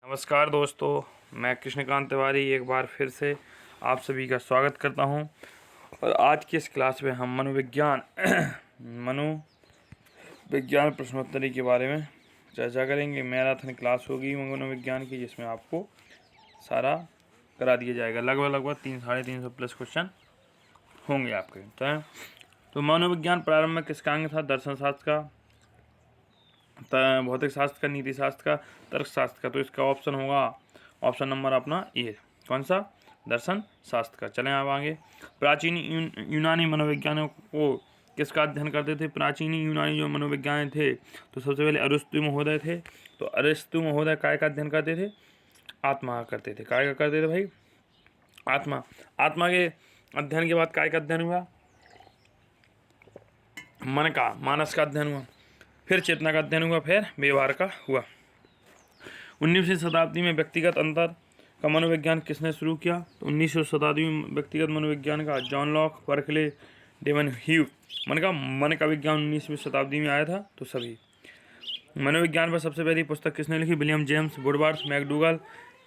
नमस्कार दोस्तों, मैं कृष्णकांत तिवारी एक बार फिर से आप सभी का स्वागत करता हूं। और आज की इस क्लास में हम मनोविज्ञान प्रश्नोत्तरी के बारे में चर्चा करेंगे। मैराथन क्लास होगी मनोविज्ञान की, जिसमें आपको सारा करा दिया जाएगा। लगभग 300-350 प्लस क्वेश्चन होंगे आपके। तो मनोविज्ञान प्रारंभ में किसका अंग था? दर्शन शास्त्र का, भौतिक शास्त्र का, नीति शास्त्र का, तर्क शास्त्र का। तो इसका ऑप्शन होगा ऑप्शन नंबर अपना ए। कौन सा? दर्शन शास्त्र का। चलें अब आगे। प्राचीन यूनानी मनोविज्ञानियों को किसका अध्ययन करते थे? प्राचीन यूनानी जो मनोविज्ञानी थे तो सबसे पहले अरिस्तु महोदय थे। तो अरिस्तु महोदय काय का अध्ययन करते थे? आत्मा का करते थे। काय का करते थे भाई? आत्मा के अध्ययन के बाद काय का अध्ययन हुआ? मन का, मानस का अध्ययन हुआ। फिर चेतना का अध्ययन हुआ, फिर व्यवहार का हुआ। 19वीं शताब्दी में व्यक्तिगत अंतर का मनोविज्ञान किसने शुरू किया? तो 19वीं शताब्दी में व्यक्तिगत मनोविज्ञान का जॉन लॉक, बर्कले, डेवन ह्यू। मन का विज्ञान 19वीं शताब्दी में आया था। तो सभी मनोविज्ञान पर सबसे पहली पुस्तक किसने लिखी? William James, Woodworth, McDougall,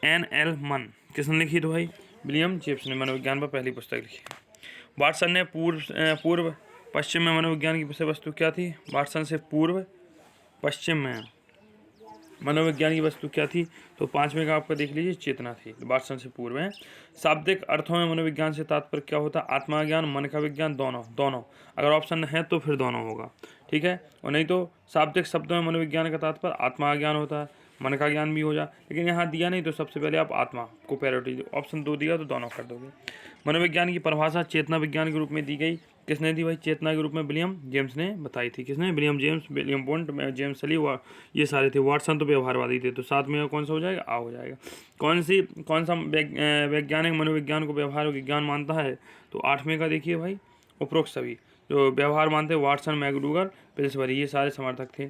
N.L. मन। किसने लिखी? तो भाई विलियम जेम्स ने मनोविज्ञान पर पहली पुस्तक लिखी। वाटसन ने पूर्व पश्चिम में मनोविज्ञान की विषय वस्तु क्या थी? वाटसन से पूर्व पश्चिम में मनोविज्ञान की वस्तु क्या थी? तो 5वें का आपका देख लीजिए, चेतना थी। वाटसन से पूर्व है। शाब्दिक अर्थों में मनोविज्ञान से तात्पर्य क्या होता? आत्माज्ञान, मन का विज्ञान, दोनों। अगर ऑप्शन है तो फिर दोनों होगा, ठीक है। और नहीं तो शाब्दिक शब्दों में मनोविज्ञान का तात्पर्य आत्माज्ञान होता है, मन का ज्ञान भी हो जाए। लेकिन यहाँ दिया नहीं तो सबसे पहले आप आत्मा को प्रायोरिटी, ऑप्शन 2 दिया तो दोनों कर दोगे। मनोविज्ञान की परिभाषा चेतना विज्ञान के रूप में दी गई। किसने दी भाई? चेतना के रूप में विलियम जेम्स ने बताई थी। किसने? विलियम जेम्स, विलियम बोन्ट, जेम्स सली, ये सारे थे। वाटसन तो व्यवहारवादी थे। तो साथ में कौन सा हो जाएगा? आ हो जाएगा। कौन सा वैज्ञानिक मनोविज्ञान को व्यवहार विज्ञान मानता है? तो 8वें का देखिए भाई, उपरोक्त सभी जो व्यवहार मानते हैं, वाटसन, मैकडूगल, पिल्सबरी, ये सारे समर्थक थे।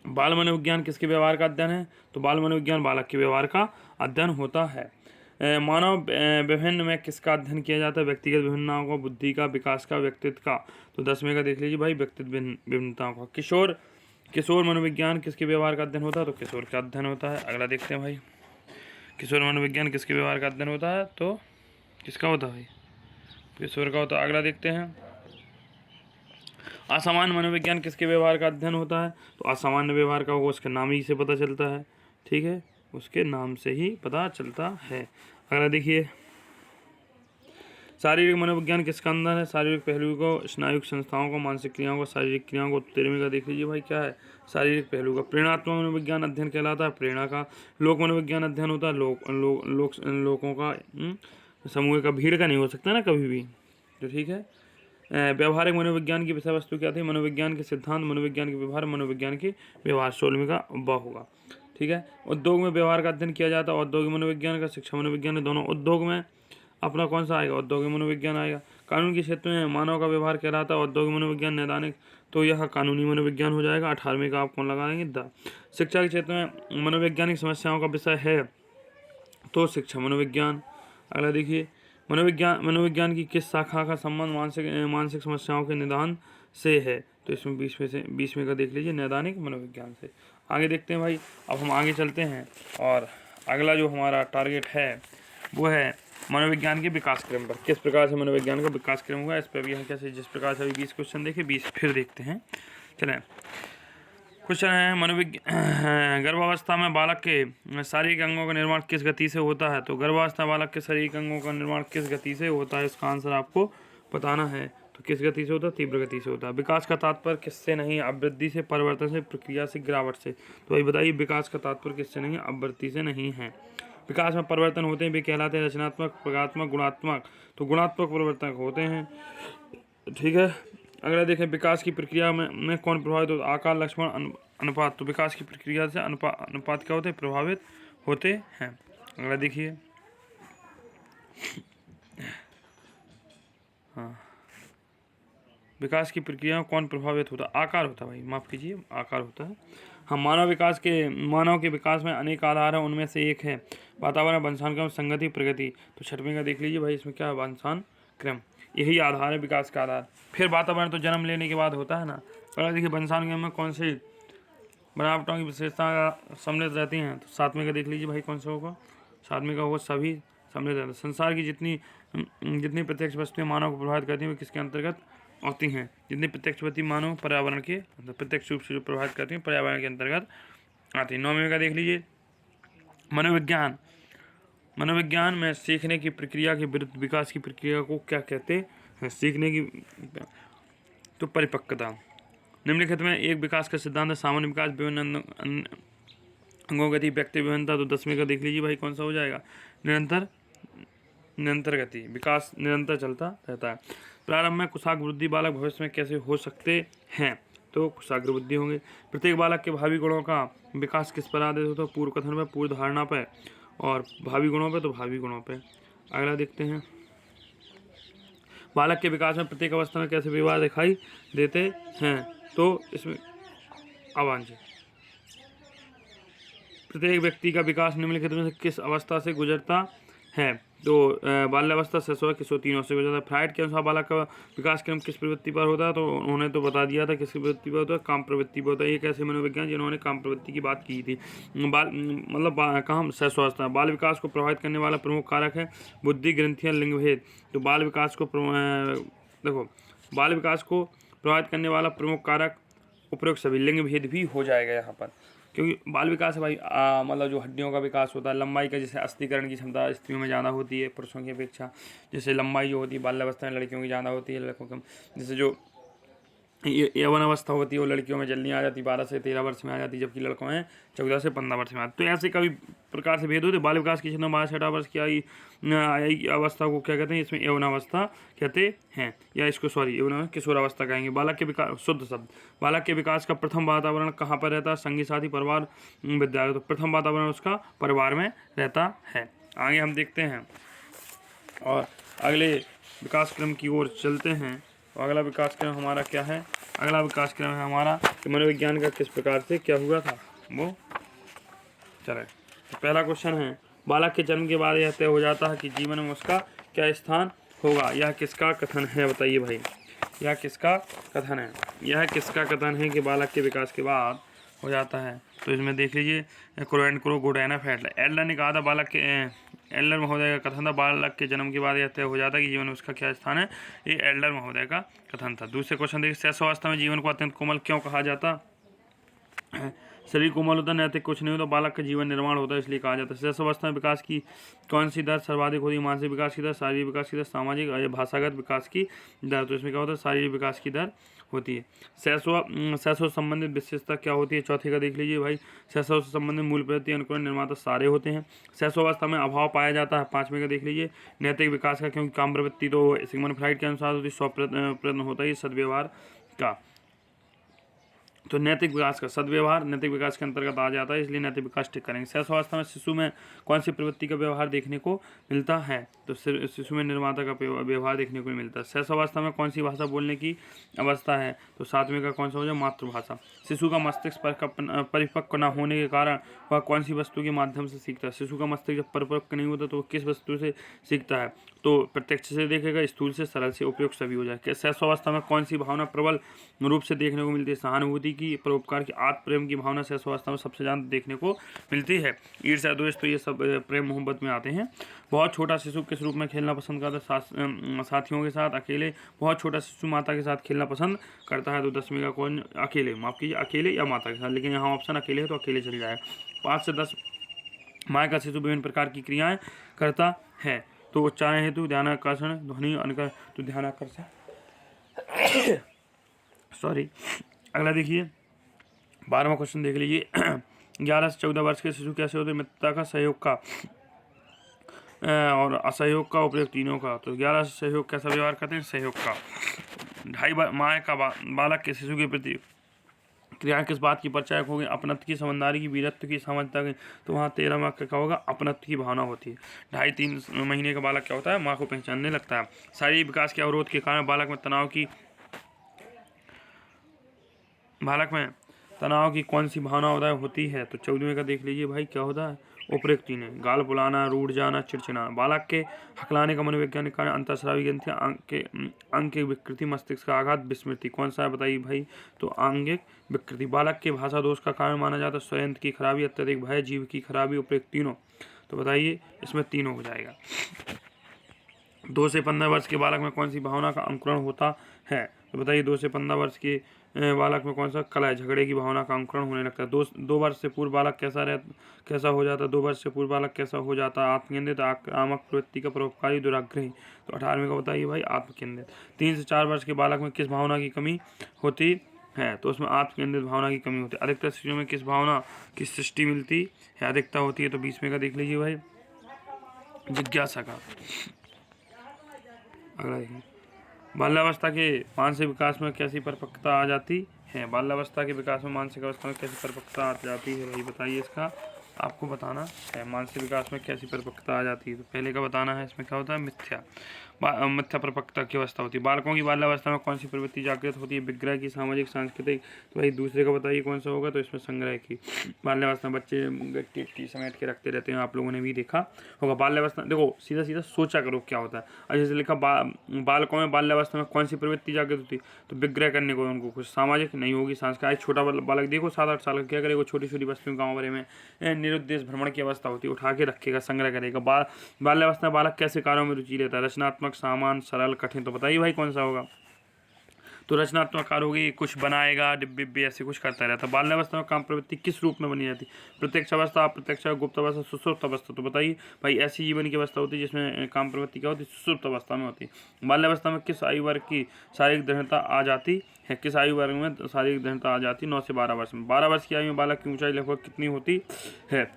बाल मनोविज्ञान किसके व्यवहार का अध्ययन है? तो बाल मनोविज्ञान बालक के व्यवहार का अध्ययन होता है। मानव विभिन्न में किसका अध्ययन किया जाता है? व्यक्तिगत विभिन्नताओं का, बुद्धि का, विकास का, व्यक्तित्व का। तो 10वें का देख लीजिए भाई, व्यक्तित्व विभिन्नताओं का। किशोर मनोविज्ञान किसके व्यवहार का अध्ययन होता है? तो किशोर का अध्ययन होता है। अगला देखते हैं भाई, किशोर मनोविज्ञान किसके व्यवहार का अध्ययन होता है? तो किसका होता है भाई? किशोर का होता है। अगला देखते हैं, असामान्य मनोविज्ञान किसके व्यवहार का अध्ययन होता है? तो असामान्य व्यवहार का होगा, उसके नाम ही से पता चलता है, ठीक है, उसके नाम से ही पता चलता है। अगला देखिए, शारीरिक मनोविज्ञान किसका अंदर है? शारीरिक पहलू को, स्नायुक संस्थाओं को, मानसिक क्रियाओं को, शारीरिक क्रियाओं को। 13वें का देख लीजिए भाई, क्या है? शारीरिक पहलू का। प्रेरणात्मक मनोविज्ञान अध्ययन कहलाता है प्रेरणा का। लोक मनोविज्ञान अध्ययन होता है लोगों का, समूह का, भीड़ का नहीं हो सकता ना कभी भी, तो ठीक है। व्यवहारिक मनोविज्ञान की विषय वस्तु क्या थी? मनोविज्ञान के सिद्धांत, मनोविज्ञान के व्यवहार, मनोविज्ञान की व्यवहार। 16वें का ब होगा, ठीक है। उद्योग में व्यवहार का अध्ययन किया जाता है, औद्योगिक मनोविज्ञान का, शिक्षा मनोविज्ञान, दोनों। उद्योग में अपना कौन सा आएगा? औद्योगिक मनोविज्ञान आएगा। कानून के क्षेत्र में मानव का व्यवहार कहलाता है औद्योगिक मनोविज्ञान, नैदानिक, तो यह कानूनी मनोविज्ञान हो जाएगा। 18वें का आप कौन लगा देंगे? द। शिक्षा के क्षेत्र में मनोवैज्ञानिक समस्याओं का विषय है तो शिक्षा मनोविज्ञान। अगला देखिए, मनोविज्ञान की किस शाखा का संबंध मानसिक समस्याओं के निदान से है? तो इसमें 20 में का देख लीजिए, नैदानिक मनोविज्ञान से। आगे देखते हैं भाई, अब हम आगे चलते हैं और अगला जो हमारा टारगेट है वो है मनोविज्ञान के विकास क्रम पर। किस प्रकार से मनोविज्ञान का विकास क्रम हुआ, इस पर भी हम कैसे, जिस प्रकार से अभी 20 क्वेश्चन देखे, 20 फिर देखते हैं। चलें, क्वेश्चन है, गर्भावस्था में बालक के शारीरिक अंगों का निर्माण किस गति से होता है? तो गर्भावस्था बालक के शारीरिक अंगों का निर्माण किस गति से होता है? इसका आंसर आपको बताना है। तो किस गति से होता है? तीव्र गति से होता है। विकास का तात्पर्य किससे नहीं? अवृद्धि से, परिवर्तन से, प्रक्रिया से, गिरावट से। तो भाई बताइए, विकास का तात्पर्य किससे नहीं है? अवृद्धि से नहीं है। विकास में परिवर्तन होते हैं वे कहलाते हैं रचनात्मक, प्रगात्मक, गुणात्मक। तो गुणात्मक परिवर्तन होते हैं, ठीक है। अगला देखें, विकास की प्रक्रिया में कौन प्रभावित होता है? आकार, लक्ष्मण, अनुपात। तो विकास की प्रक्रिया से अनुपात क्या होते हैं? प्रभावित होते हैं। अगला देखिए, हाँ, विकास की प्रक्रिया में कौन प्रभावित होता है? आकार होता है भाई, माफ़ कीजिए, आकार होता है। हम मानव के विकास में अनेक आधार हैं, उनमें से एक है वातावरण, वंशानुक्रम, संगति, प्रगति। तो 6वें का देख लीजिए भाई, इसमें क्या है? वंशानुक्रम, यही आधार है विकास का आधार। फिर वातावरण तो जन्म लेने के बाद होता है ना। अगर देखिए, वंशानुक्रम में कौन से बनावटों की विशेषता सम्मिलित रहती हैं। तो सातवें का देख लीजिए भाई कौन सा होगा, सातवें का होगा सभी सम्मिलित रहते हैं। संसार की जितनी प्रत्यक्ष वस्तुएं मानव को प्रभावित करती हैं वे किसके अंतर्गत आती हैं? जितनी प्रत्यक्ष वस्तु मानव पर्यावरण के प्रत्यक्ष रूप से जो प्रभावित करती हैं पर्यावरण के अंतर्गत आती है। नौवें का देख लीजिए मनोविज्ञान। मनोविज्ञान में सीखने की प्रक्रिया के विरुद्ध विकास की प्रक्रिया को क्या कहते हैं? सीखने की तो परिपक्वता। निम्नलिखित में एक विकास का सिद्धांत है सामान्य विकास, विभिन्न अंगों गति, व्यक्ति विभिन्नता। तो 10वें का देख लीजिए भाई कौन सा हो जाएगा, निरंतर गति, विकास निरंतर चलता रहता है। प्रारंभ में कुशाग्र बुद्धि बालक भविष्य में कैसे हो सकते हैं? तो कुशाग्र बुद्धि होंगे। प्रत्येक बालक के भावी गुणों का विकास किस पर आधारित होता है? पूर्व कथन पर, पूर्व धारणा पर, और भावी गुणों पर तो भावी गुणों पर। अगला देखते हैं बालक के विकास में प्रत्येक अवस्था में कैसे व्यवहार दिखाई देते हैं? तो इसमें अवांछित। प्रत्येक व्यक्ति का विकास निम्नलिखित में से किस अवस्था से गुजरता है? तो बाल्यावस्था, शैशव, किशोर, तीनों से गुजरता है। फ्राइड के अनुसार बालक का विकास क्रम किस प्रवृत्ति पर होता है? तो उन्होंने तो बता दिया था किस प्रवृत्ति पर होता है, काम प्रवृत्ति पर होता है। एक ऐसे मनोविज्ञान जिन्होंने काम प्रवृत्ति की बात की थी। काम शैशवावस्था। बाल विकास को प्रभावित करने वाला प्रमुख कारक है बुद्धि, ग्रंथियाँ, लिंग भेद। तो बाल विकास को बाल विकास को प्रभावित करने वाला प्रमुख कारक उपरोक्त सभी, लिंग भेद भी हो जाएगा यहाँ पर, क्योंकि बाल विकास है भाई मतलब जो हड्डियों का विकास होता है, लंबाई का, जैसे अस्थिकरण की क्षमता स्त्रियों में ज़्यादा होती है पुरुषों की अपेक्षा। जैसे लंबाई जो होती है बाल्यावस्था में लड़कियों की ज़्यादा होती है, लड़कों कम। जैसे जो यौवन अवस्था होती है वो लड़कियों में जल्दी आ जाती है, 12 से 13 वर्ष में आ जाती है, जबकि लड़कों में 14 से 15 वर्ष में आती है। तो ऐसे कभी प्रकार से भेद होते। बाल विकास की क्षमता 12 वर्ष की आई अवस्था को क्या कहते हैं? इसमें यौवनावस्था कहते हैं, या इसको किशोरावस्था कहेंगे। बालक के विकास, शुद्ध शब्द, बालक के विकास का प्रथम वातावरण कहाँ पर रहता है? संगी साथी, परिवार, विद्यालय। तो प्रथम वातावरण उसका परिवार में रहता है। आगे हम देखते हैं और अगले विकास क्रम की ओर चलते हैं। तो अगला विकास क्रम हमारा क्या है? अगला विकास क्रम है हमारा कि मनोविज्ञान का किस प्रकार से क्या हुआ था वो चले। तो पहला क्वेश्चन है बालक के जन्म के बाद यह तय हो जाता है कि जीवन में उसका क्या स्थान होगा। यह किसका कथन है? बताइए भाई, यह किसका कथन है? यह किसका कथन है कि बालक के विकास के बाद हो जाता है? तो इसमें देख लीजिए गुडैनफ एडलर ने कहा था बालक के एडलर महोदय का कथन था बालक के जन्म के बाद यह तय हो जाता है कि जीवन में उसका क्या स्थान है। ये एडलर महोदय का कथन था। दूसरे क्वेश्चन देखिए शैशवावस्था में जीवन को अत्यंत कोमल क्यों कहा जाता है? शरीर कोमल होता, नैतिक कुछ नहीं होता, बालक का जीवन निर्माण होता है, इसलिए कहा जाता है। शैशवावस्था में विकास की कौन सी दर सर्वाधिक होती है? मानसिक विकास की दर, शारीरिक विकास की दर, सामाजिक और भाषागत विकास की दर। तो इसमें क्या होता है? शारीरिक विकास की दर होती है। शैशव संबंधित विशेषता क्या होती है? चौथे का देख लीजिए भाई, शैशव से संबंधित मूल प्रवृत्ति, अनुकरण, निर्माता सारे होते हैं। शैशवावस्था में अभाव पाया जाता है। पांचवें का देख लीजिए नैतिक विकास का, क्योंकि काम प्रवृत्ति तो सिगमंड फ्राइड के अनुसार होती है, 100 प्रयत्न होता है सद्व्यवहार का। तो नैतिक विकास का सद्व्यवहार नैतिक विकास के अंतर्गत आ जाता है, इसलिए नैतिक विकास ठीक करेंगे। शैशवावस्था में शिशु में कौन सी प्रवृत्ति का व्यवहार देखने को मिलता है? तो शिशु में निर्माता का व्यवहार देखने को मिलता है। शैशवावस्था में कौन सी भाषा बोलने की अवस्था है? तो सातवें का कौन सा हो जाए? मातृभाषा। शिशु का मस्तिष्क परिपक्व न होने के कारण वह कौन सी वस्तु के माध्यम से सीखता है? शिशु का मस्तिष्क जब परिपक्व नहीं होता तो वो किस वस्तु से सीखता है? तो प्रत्यक्ष से देखेगा, स्थूल से, सरल से, उपयुक्त सभी हो जाए। शैशवावस्था में कौन सी भावना प्रबल रूप से देखने को मिलती है? सहानुभूति की, परोपकार की, आत्म प्रेम की भावना शैशवावस्था में सबसे ज़्यादा देखने को मिलती है। ईर्ष्या, द्वेष तो ये सब प्रेम मोहब्बत में आते हैं। बहुत छोटा शिशु किस रूप में खेलना पसंद करता है? साथियों के साथ, अकेले। बहुत छोटा शिशु माता के साथ खेलना पसंद करता है। तो 10वें का कौन? अकेले, माफ कीजिए, अकेले या माता के साथ, लेकिन यहाँ ऑप्शन अकेले है तो अकेले चल जाएगा। 5 से 10 माँ का शिशु विभिन्न प्रकार की क्रियाएं करता है। तो उच्चारण हेतु, ध्यानाकर्षण, ध्वनि अनकर, तो ध्यानाकर्षण सॉरी। अगला देखिए 12वां क्वेश्चन देख लीजिए 11 से 14 वर्ष के शिशु कैसे होते हैं? मित्रता का, सहयोग का और असहयोग का, उपयोग तीनों का। तो 11 से सहयोग कैसा व्यवहार करते हैं? सहयोग का। 2.5 माह का बालक के शिशु के प्रति क्रिया किस बात की परिचायक होगी? अपनत्व की, समझदारी की, वीरत्व की, समझता की। तो वहाँ 13 माह का क्या होगा? अपनत्व की भावना होती है। 2.5-3 महीने का बालक क्या होता है? माँ को पहचानने लगता है। शारीरिक विकास के अवरोध के कारण बालक में तनाव की कौन सी भावना उदय होती है? तो 14वें का देख लीजिए भाई क्या होता है, उपरोक्त तीन गाल फुलाना, रूठ जाना, चिड़चिड़ाना। बालक के हकलाने का मनोवैज्ञानिक कारण अंतःस्रावी ग्रंथि, अंग की विकृति, मस्तिष्क का आघात, विस्मृति। कौन सा है बताइए भाई? तो आंगिक विकृति। बालक के भाषा दोष का कारण माना जाता है स्वयंत्र की खराबी, अत्यधिक भय, जीव की खराबी, उपरोक्त तीनों। तो बताइए इसमें तीनों हो जाएगा। 2 से 15 वर्ष के बालक में कौन सी भावना का अंकुरण होता है? तो बताइए 2 से 15 वर्ष के बालक में कौन सा कलह, झगड़े की भावना का अंकुरण होने लगता है। 2 वर्ष से पूर्व बालक कैसा हो जाता है? 2 वर्ष से पूर्व बालक कैसा हो जाता है? आत्मकेंद्रित, आक्रामक प्रवृत्ति का, परोपकारी, दुराग्रही। तो 18वें का बताइए भाई आत्मकेंद्रित। 3 से 4 वर्ष के बालक में किस भावना की कमी होती है? तो उसमें आत्मकेंद्रित भावना की कमी होती है। अधिकतर स्त्रियों में किस भावना की सृष्टि मिलती है, अधिकता होती है? तो 20वें का देख लीजिए भाई जिज्ञासा का। अगला देखिए, बाल्यावस्था के मानसिक विकास में कैसी परिपक्वता आ जाती है? बाल्यावस्था के विकास में मानसिक अवस्था में कैसी परिपक्वता आ जाती है भाई बताइए, इसका आपको बताना है। मानसिक विकास में कैसी परिपक्वता आ जाती है? तो पहले का बताना है, इसमें क्या होता है, मिथ्या परिपक्वता की अवस्था होती है। बालकों की बाल्यावस्था में कौन सी प्रवृत्ति जागृत होती है? विग्रह की, सामाजिक, सांस्कृतिक। तो भाई दूसरे का बताइए कौन सा होगा? तो इसमें संग्रह की। बाल्यावस्था में बच्चे गट्टी समेट के रखते रहते हैं, आप लोगों ने भी देखा होगा। बाल्यावस्था देखो सीधा सीधा सोचा करो क्या होता है। और जैसे लिखा बालकों में बाल्यावस्था में कौन सी प्रवृत्ति जागृत होती है? तो विग्रह करने को, उनको कुछ सामाजिक नहीं होगी, सांस्कृतिक। छोटा बालक देखो 7-8 साल का क्या करेगा, छोटी छोटी वस्तुओं गाँव भरे में निरुद्देश भ्रमण की अवस्था होती है, उठा के रखेगा, संग्रह करेगा। बाल्यावस्था में बालक कैसे कार्यों में रुचि लेता है? रचनात्मक, सामान, सरल, कठिन। तो बताइए भाई कौन सा होगा? तो रचनात्मक कार्य होगी, कुछ बनाएगा, डिब्बे ऐसे कुछ करता रहता है। बाल्यावस्था में काम प्रवृत्ति किस रूप में बनी जाती है? प्रत्यक्ष अवस्था, अप्रत्यक्ष, गुप्त अवस्था, सुषुप्त अवस्था। तो बताइए भाई ऐसी जीवन की अवस्था होती है जिसमें काम प्रवृत्ति क्या होती है? सुषुप्त अवस्था में होती है। बाल्यावस्था में किस आयु वर्ग की शारीरिक दृढ़ता आ जाती है? किस आयु वर्ग में शारीरिक दृढ़ता आ जाती है? 9 से 12 वर्ष में। 12 वर्ष की आयु में बालक की ऊंचाई लगभग कितनी होती है?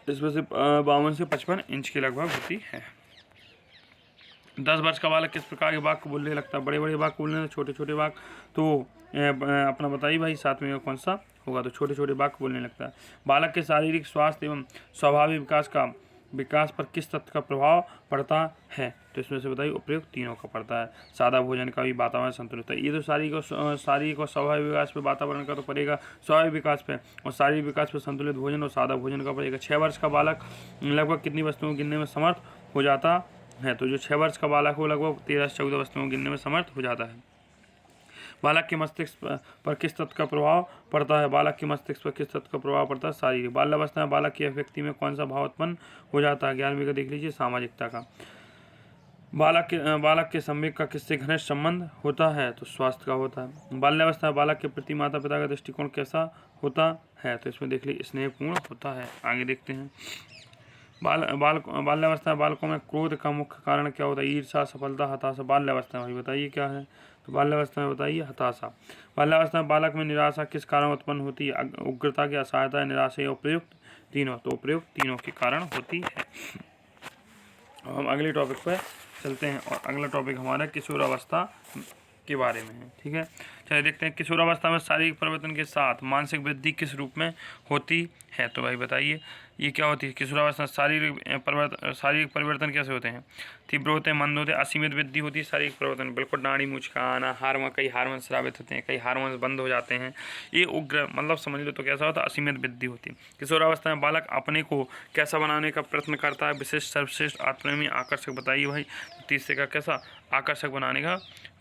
इसमें से 52 से 55 इंच के लगभग होती है। 10 वर्ष का बालक किस प्रकार के वाक्य बोलने लगता है? बड़े बड़े वाक्य बोलने, छोटे छोटे वाक्य। तो अपना बताइए भाई 7वें का कौन सा होगा? तो छोटे छोटे वाक्य बोलने लगता है। बालक के शारीरिक स्वास्थ्य एवं स्वाभाविक विकास पर किस तत्व का प्रभाव पड़ता है? तो इसमें से बताइए उपयुक्त तीनों का पड़ता है। सादा भोजन का भी, वातावरण संतुलित है। ये तो शारीरिक और स्वाभाविक विकास पे, वातावरण का तो पड़ेगा स्वाभाविक विकास पे, और शारीरिक विकास पे संतुलित भोजन और सादा भोजन का पड़ेगा। 6 वर्ष का बालक लगभग कितनी वस्तुओं गिनने में समर्थ हो जाता है? तो जो 6 वर्ष का बालक हो लगभग 13 से 14 वस्तुओं गिनने में समर्थ हो जाता है। बालक के मस्तिष्क पर किस तत्व का प्रभाव पड़ता है? बालक के मस्तिष्क पर किस तत्व का प्रभाव पड़ता है? शारीरिक। बाल्यावस्था में बालक की व्यक्ति में कौन सा भाव उत्पन्न हो जाता है? 11वें का देख लीजिए सामाजिकता का। बालक के संवेग का किससे घनिष्ठ संबंध होता है? तो स्वास्थ्य का होता है। बाल्यावस्था में बालक के प्रति माता पिता का दृष्टिकोण कैसा होता है? तो इसमें देख लीजिए स्नेहपूर्ण होता है। आगे देखते हैं, बाल्यावस्था में बालकों में क्रोध का मुख्य कारण क्या होता है? ईर्ष्या, सफलता, हताशा। बाल्यावस्था में बताइए क्या है? तो बाल्यावस्था में बताइए हताशा। बाल्यावस्था में बालक में निराशा किस कारण उत्पन्न होती है? उग्रता की, असहायता, निराशा, उपयुक्त तीनों। तो उपयुक्त तीनों के कारण होती है। अब हम अगले टॉपिक पर चलते हैं, और अगला टॉपिक हमारा किशोरावस्था के बारे में है। ठीक है, चलिए देखते हैं किशोरावस्था में शारीरिक परिवर्तन के साथ मानसिक वृद्धि किस रूप में होती है? तो भाई बताइए ये क्या होती है? किशोरावस्था शारीरिक परिवर्तन कैसे होते हैं? तीव्र होते हैं, मंद होते हैं, असीमित वृद्धि होती है। शारीरिक परिवर्तन बिल्कुल दाढ़ी मूंछ का आना, कई हार्मोन स्रावित होते हैं, कई हार्मोन बंद हो जाते हैं। ये उग्र मतलब समझ लो तो कैसा होता है? असीमित वृद्धि होती है। किशोरावस्था में बालक अपने को कैसा बनाने का प्रयत्न करता है? विशिष्ट, सर्वश्रेष्ठ, आत्मप्रेमी, आकर्षक। बताइए भाई तो तीसरे का कैसा? आकर्षक बनाने का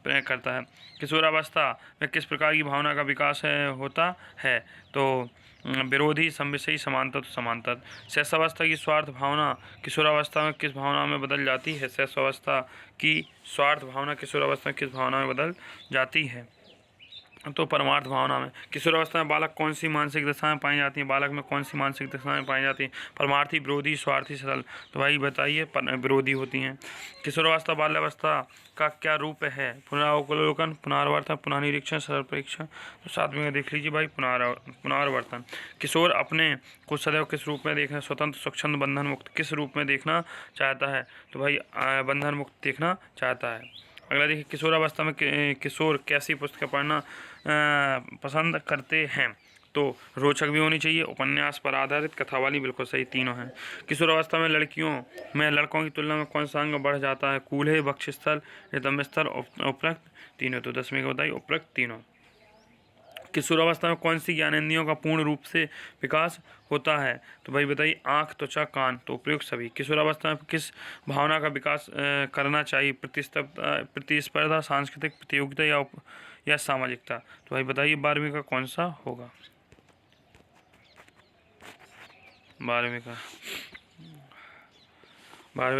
प्रयत्न करता है। किशोरावस्था में किस प्रकार की भावना का विकास होता है? तो विरोधी, समविषयी, समांतर। तो समांतर। शैशवावस्था की स्वार्थ भावना किशोरावस्था में किस भावना में बदल जाती है? शैशवावस्था की स्वार्थ भावना किशोरावस्था में किस भावना में बदल जाती है? तो परमार्थ भावना में। किशोरावस्था में बालक कौन सी मानसिक दशाएं पाई जाती हैं? बालक में कौन सी मानसिक दशाएं पाई जाती हैं? परमार्थी, विरोधी, स्वार्थी, सरल। तो भाई बताइए विरोधी होती हैं। किशोरावस्था बाल्यावस्था का क्या रूप है? पुनरावलोकन, पुनरावर्तन, पुनर्निरीक्षण, सरल परीक्षण। तो 7वें में देख लीजिए भाई पुनरावर्तन। किशोर अपने को सदैव किस रूप में देखना? स्वतंत्र, स्वच्छंद, बंधन मुक्त। किस रूप में देखना चाहता है? तो भाई बंधन मुक्त देखना चाहता है। अगला देखिए, किशोरावस्था में किशोर कैसी पुस्तकें पढ़ना पसंद करते हैं? तो रोचक भी होनी चाहिए, उपन्यास पर आधारित, कथा वाली। बिल्कुल सही, तीनों हैं। किशोरावस्था में लड़कों की तुलना में कौन सा अंग बढ़ जाता है? कूल्हे, वक्षस्थल, रिदम स्थल, उपरक्त तीनों। तो 10वें का बताइए उपरक्त तीनों। किशोरावस्था में कौन सी ज्ञानेंद्रियों का पूर्ण रूप से विकास होता है? तो भाई बताइए आँख, त्वचा, कान। तो उपयुक्त सभी। किशोरावस्था में किस भावना का विकास करना चाहिए? प्रतिस्पर्धा, सांस्कृतिक प्रतियोगिता या सामाजिकता। तो भाई बताइए 12वीं का कौन सा होगा? 12वीं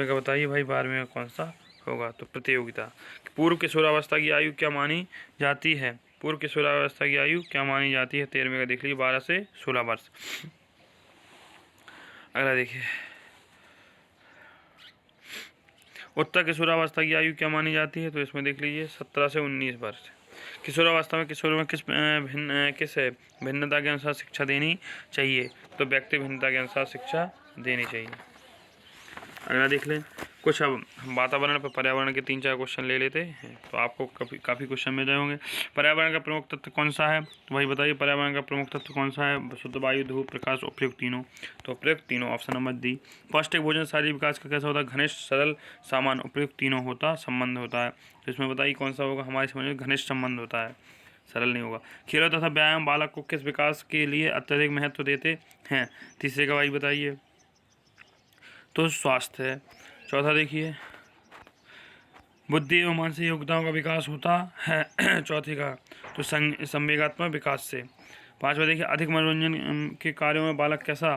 का बताइए भाई 12वीं का कौन सा होगा? तो प्रतियोगिता। पूर्व किशोरावस्था की आयु क्या मानी जाती है? पूर्व किशोरावस्था की आयु क्या मानी जाती है? 13वीं का देख लीजिए 12 से 16 वर्ष। अगला देखिए उत्तर किशोरावस्था की आयु क्या मानी जाती है? तो इसमें देख लीजिए 17 से 19 वर्ष। किशोरावस्था में किशोर में किस भिन्नता के अनुसार शिक्षा देनी चाहिए? तो व्यक्ति भिन्नता के अनुसार शिक्षा देनी चाहिए। अगला देख लें कुछ। अब हम वातावरण पर पर्यावरण के 3-4 क्वेश्चन ले लेते हैं, तो आपको काफ़ी क्वेश्चन मिल जाएंगे। पर्यावरण का प्रमुख तत्व कौन सा है? तो भाई बताइए पर्यावरण का प्रमुख तत्व कौन सा है? शुद्ध वायु, धूप, प्रकाश, उपयुक्त तीनों। तो उपयुक्त तीनों, ऑप्शन नंबर डी। पौष्टिक भोजन शारीरिक विकास का कैसा होता है? घनिष्ठ, सरल, समान। उपयुक्त तीनों होता संबंध होता है। तो इसमें बताइए कौन सा होगा? हमारी समझ में घनिष्ठ संबंध होता है, सरल नहीं होगा। खेलों तथा व्यायाम बालक को किस विकास के लिए अत्यधिक महत्व देते हैं? तीसरे का भाई बताइए तो स्वास्थ्य है। चौथा देखिए बुद्धि एवं मानसिक योग्यताओं का विकास होता है चौथे का तो संवेगात्मक विकास से। पांचवा देखिए अधिक मनोरंजन के कार्यों में बालक कैसा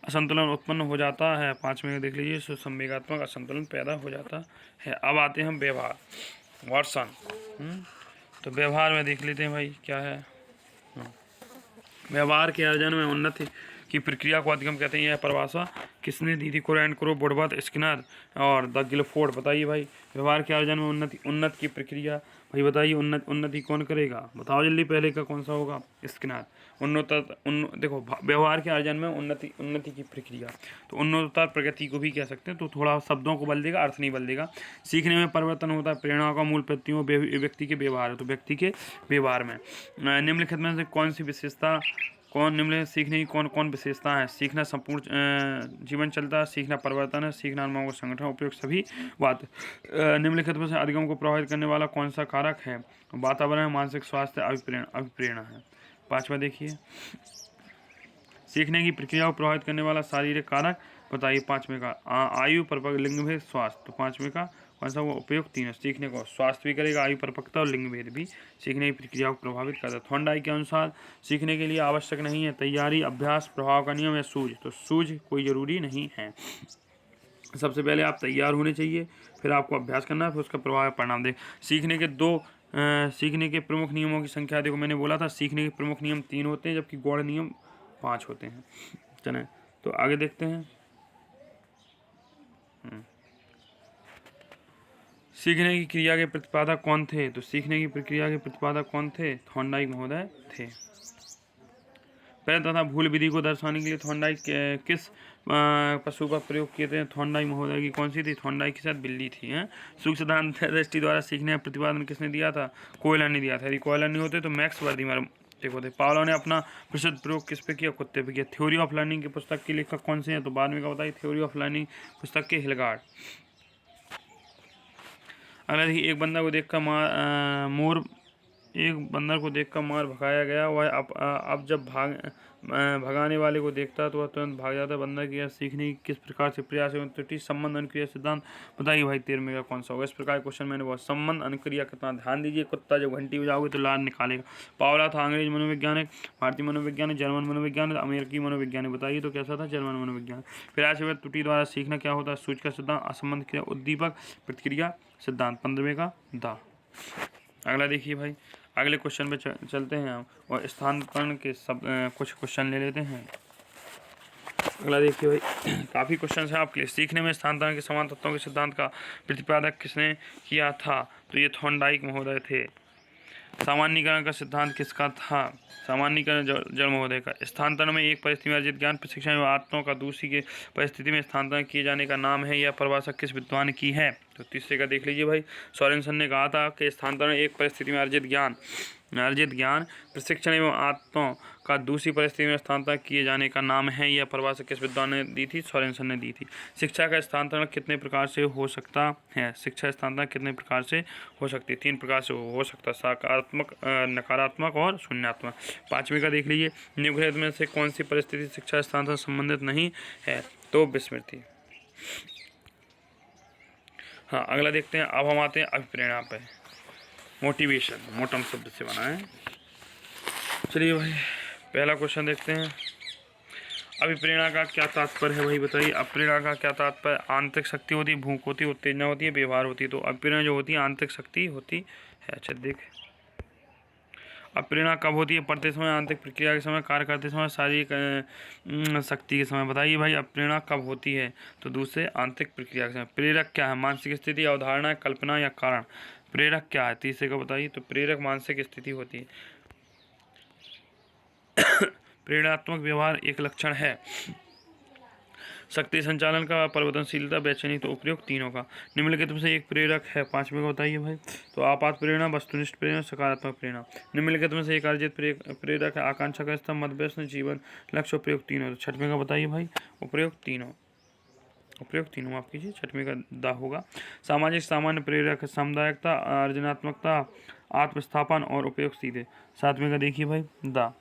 असंतुलन उत्पन्न हो जाता है? पांचवें देख लीजिए संवेगात्मक असंतुलन पैदा हो जाता है। अब आते हैं हम व्यवहार, वर्षण। तो व्यवहार में देख लेते हैं भाई क्या है। व्यवहार के अर्जन में उन्नति की प्रक्रिया को अधिगम कहते हैं। यह परिभाषा किसने दी थी? कोरैंड, क्रो, वुडवर्थ, स्किनर और द गिलफोर्ड। बताइए भाई व्यवहार के अर्जन में उन्नत की प्रक्रिया। भाई बताइए उन्नति कौन करेगा? बताओ जल्दी, पहले का कौन सा होगा? स्किनर। देखो व्यवहार के अर्जन में उन्नति की प्रक्रिया, तो उन्नतोत्तर प्रगति को भी कह सकते हैं। तो थोड़ा शब्दों को बदल देगा, अर्थ नहीं बदल देगा। सीखने में परिवर्तन होता है, प्रेरणा का मूल प्रत्ययों व्यक्ति के व्यवहार है, तो व्यक्ति के व्यवहार में। निम्नलिखित में से कौन सी विशेषता निम्नलिखित सीखने की कौन विशेषता है? सीखना संपूर्ण जीवन चलता है, सीखना परिवर्तन है, सीखना अनुभव का संगठन, उपयोग सभी बात। निम्नलिखित में से अधिगम को प्रभावित करने वाला कौन सा कारक है? वातावरण, मानसिक स्वास्थ्य, अभिप्रेरणा है। पांचवा देखिए सीखने की प्रक्रिया को प्रभावित करने वाला शारीरिक कारक। बताइए पांचवें का आयु, परिपक्व, लिंग भेद, स्वास्थ्य। तो पांचवें का कौन सा वो? उपयुक्त तीनों। सीखने को स्वास्थ्य भी करेगा, आयु, परिपक्वता और लिंग भेद भी सीखने की प्रक्रिया को प्रभावित करता है। थॉर्नडाइक के अनुसार सीखने के लिए आवश्यक नहीं है तैयारी, अभ्यास, प्रभाव का नियम या सूझ। तो सूझ कोई जरूरी नहीं है। सबसे पहले आप तैयार होने चाहिए, फिर आपको अभ्यास करना है, फिर उसका प्रभाव परिणाम दे। सीखने के प्रमुख नियमों की संख्या देखो, मैंने बोला था सीखने के प्रमुख नियम 3 होते हैं, जबकि गौड़ नियम 5 होते हैं। चलें तो आगे देखते हैं। सीखने की क्रिया के प्रतिपादक कौन थे? तो सीखने की प्रक्रिया के प्रतिपादक कौन थे? थॉर्नडाइक महोदय थे। पैर तथा भूल विधि को दर्शाने के लिए थॉर्नडाइक किस पशु का प्रयोग किए थे? थॉर्नडाइक महोदय की कौन सी थी? थॉर्नडाइक के साथ बिल्ली थी। सूक्ष्म सिद्धांत दृष्टि द्वारा सीखने का प्रतिपादन किसने दिया था? कोयलर ने दिया था। यदि कोयलर नहीं होते तो मैक्स वर्दीमर एक होते। पावलोव ने अपना प्रसिद्ध प्रयोग किस पे किया? कुत्ते पे किया। थ्योरी ऑफ लर्निंग की पुस्तक के लेखक कौन से हैं? तो बाद में का बताइए थ्योरी ऑफ लर्निंग पुस्तक के हिलगार्ड। अगला देखिए एक बंदर को देखकर मार भगाया गया। वह अब जब भगाने वाले को देखता है तो वह तुरंत भाग जाता है। बंदर की सीखने की किस प्रकार से प्रयास एवं त्रुटि, संबंध, अनुक्रिया, सिद्धांत। बताइए भाई 13वें का कौन सा होगा? इस प्रकार क्वेश्चन मैंने बहुत। संबंध, अनुक्रिया कितना ध्यान दीजिए। कुत्ता जब घंटी बजाओगे तो लार निकालेगा। पावला था अंग्रेज मनोवैज्ञानिक, भारतीय मनोवैज्ञानिक, जर्मन मनोवैज्ञानिक, अमेरिकी मनोवैज्ञानिक। बताइए तो कैसा था? जर्मन मनोवैज्ञानिक। प्रयास एवं त्रुटि द्वारा सीखना क्या होता है? सूच का सिद्धांत, असंबंध क्रिया, उद्दीपक, प्रतिक्रिया, सिद्धांत। 15वें का दा। अगला देखिए भाई अगले क्वेश्चन पे चलते हैं हम और स्थानांतरण के कुछ क्वेश्चन ले लेते हैं। अगला देखिए भाई काफ़ी क्वेश्चन है आपके लिए। सीखने में स्थानांतरण के समान तत्वों के सिद्धांत का प्रतिपादक किसने किया था? तो ये थॉर्नडाइक महोदय थे। सामान्यीकरण का सिद्धांत किसका था? सामान्यीकरण जड़ महोदय का। स्थानांतरण में एक परिस्थिति में अर्जित ज्ञान प्रशिक्षण एवं आत्माओं का दूसरी के परिस्थिति में स्थानांतरण किए जाने का नाम है। यह परिभाषा किस विद्वान की है? तो तीसरे का देख लीजिए भाई, सोरेनसन ने कहा था कि स्थानांतरण एक परिस्थिति में अर्जित ज्ञान प्रशिक्षण एवं आत्मों का दूसरी परिस्थिति में स्थानांतरण किए जाने का नाम है। यह परिभाषा किस विद्वान ने दी थी? सोरेनसन ने दी थी। शिक्षा का स्थानांतरण कितने प्रकार से हो सकता है? शिक्षा स्थानांतरण कितने प्रकार से हो सकती है? 3 प्रकार से हो सकता है, सकारात्मक, नकारात्मक और शून्यात्मक। 5वें का देख लीजिए, निम्नलिखित में से कौन सी परिस्थिति शिक्षा स्थानांतरण संबंधित नहीं है? तो विस्मृति। हाँ, अगला देखते हैं। अब हम आते हैं अभिप्रेरणा पे। मोटिवेशन मोटम शब्द से बना है। चलिए भाई, पहला क्वेश्चन देखते हैं। अभिप्रेरणा का क्या तात्पर्य है भाई, बताइए। अभिप्रेरणा का क्या तात्पर्य? आंतरिक शक्ति होती है, भूख होती है, उत्तेजना होती है, व्यवहार होती है। तो अभिप्रेरणा जो होती है आंतरिक शक्ति होती है। अच्छा देख, अभिप्रेरणा कब होती है? पढ़ते समय, आंतरिक प्रक्रिया के समय, कार्य करते समय, शारीरिक शक्ति के समय। बताइए भाई, अभिप्रेरणा कब होती है? तो दूसरे आंतरिक प्रक्रिया के समय। प्रेरक क्या है? मानसिक स्थिति, अवधारणा, कल्पना या कारण। प्रेरक क्या है? तीसरे का बताइए। तो प्रेरक मानसिक स्थिति होती है। प्रेरणात्मक व्यवहार एक लक्षण है। शक्ति संचालन का, परिवर्तनशीलता, बेचैनी। तो उपयुक्त तीनों का। निम्नलिखित में से एक प्रेरक है। 5वें का बताइए भाई। तो आपात प्रेरणा, वस्तुनिष्ठ प्रेरणा, सकारात्मक प्रेरणा। निम्नलिखित में से एक अर्जित प्रेरक है। आकांक्षा का स्तर, मत व्यसन, जीवन लक्ष्य। उपयुक्त तीनों। तो 6वें का बताइए भाई। उपयुक्त तीनों माफ कीजिए, 6वें का दा होगा। सामाजिक सामान्य प्रेरक, सामुदायिकता, अर्जनात्मकता, आत्मस्थापन और उपयुक्त सीधे। 7वें का देखिए भाई, दा।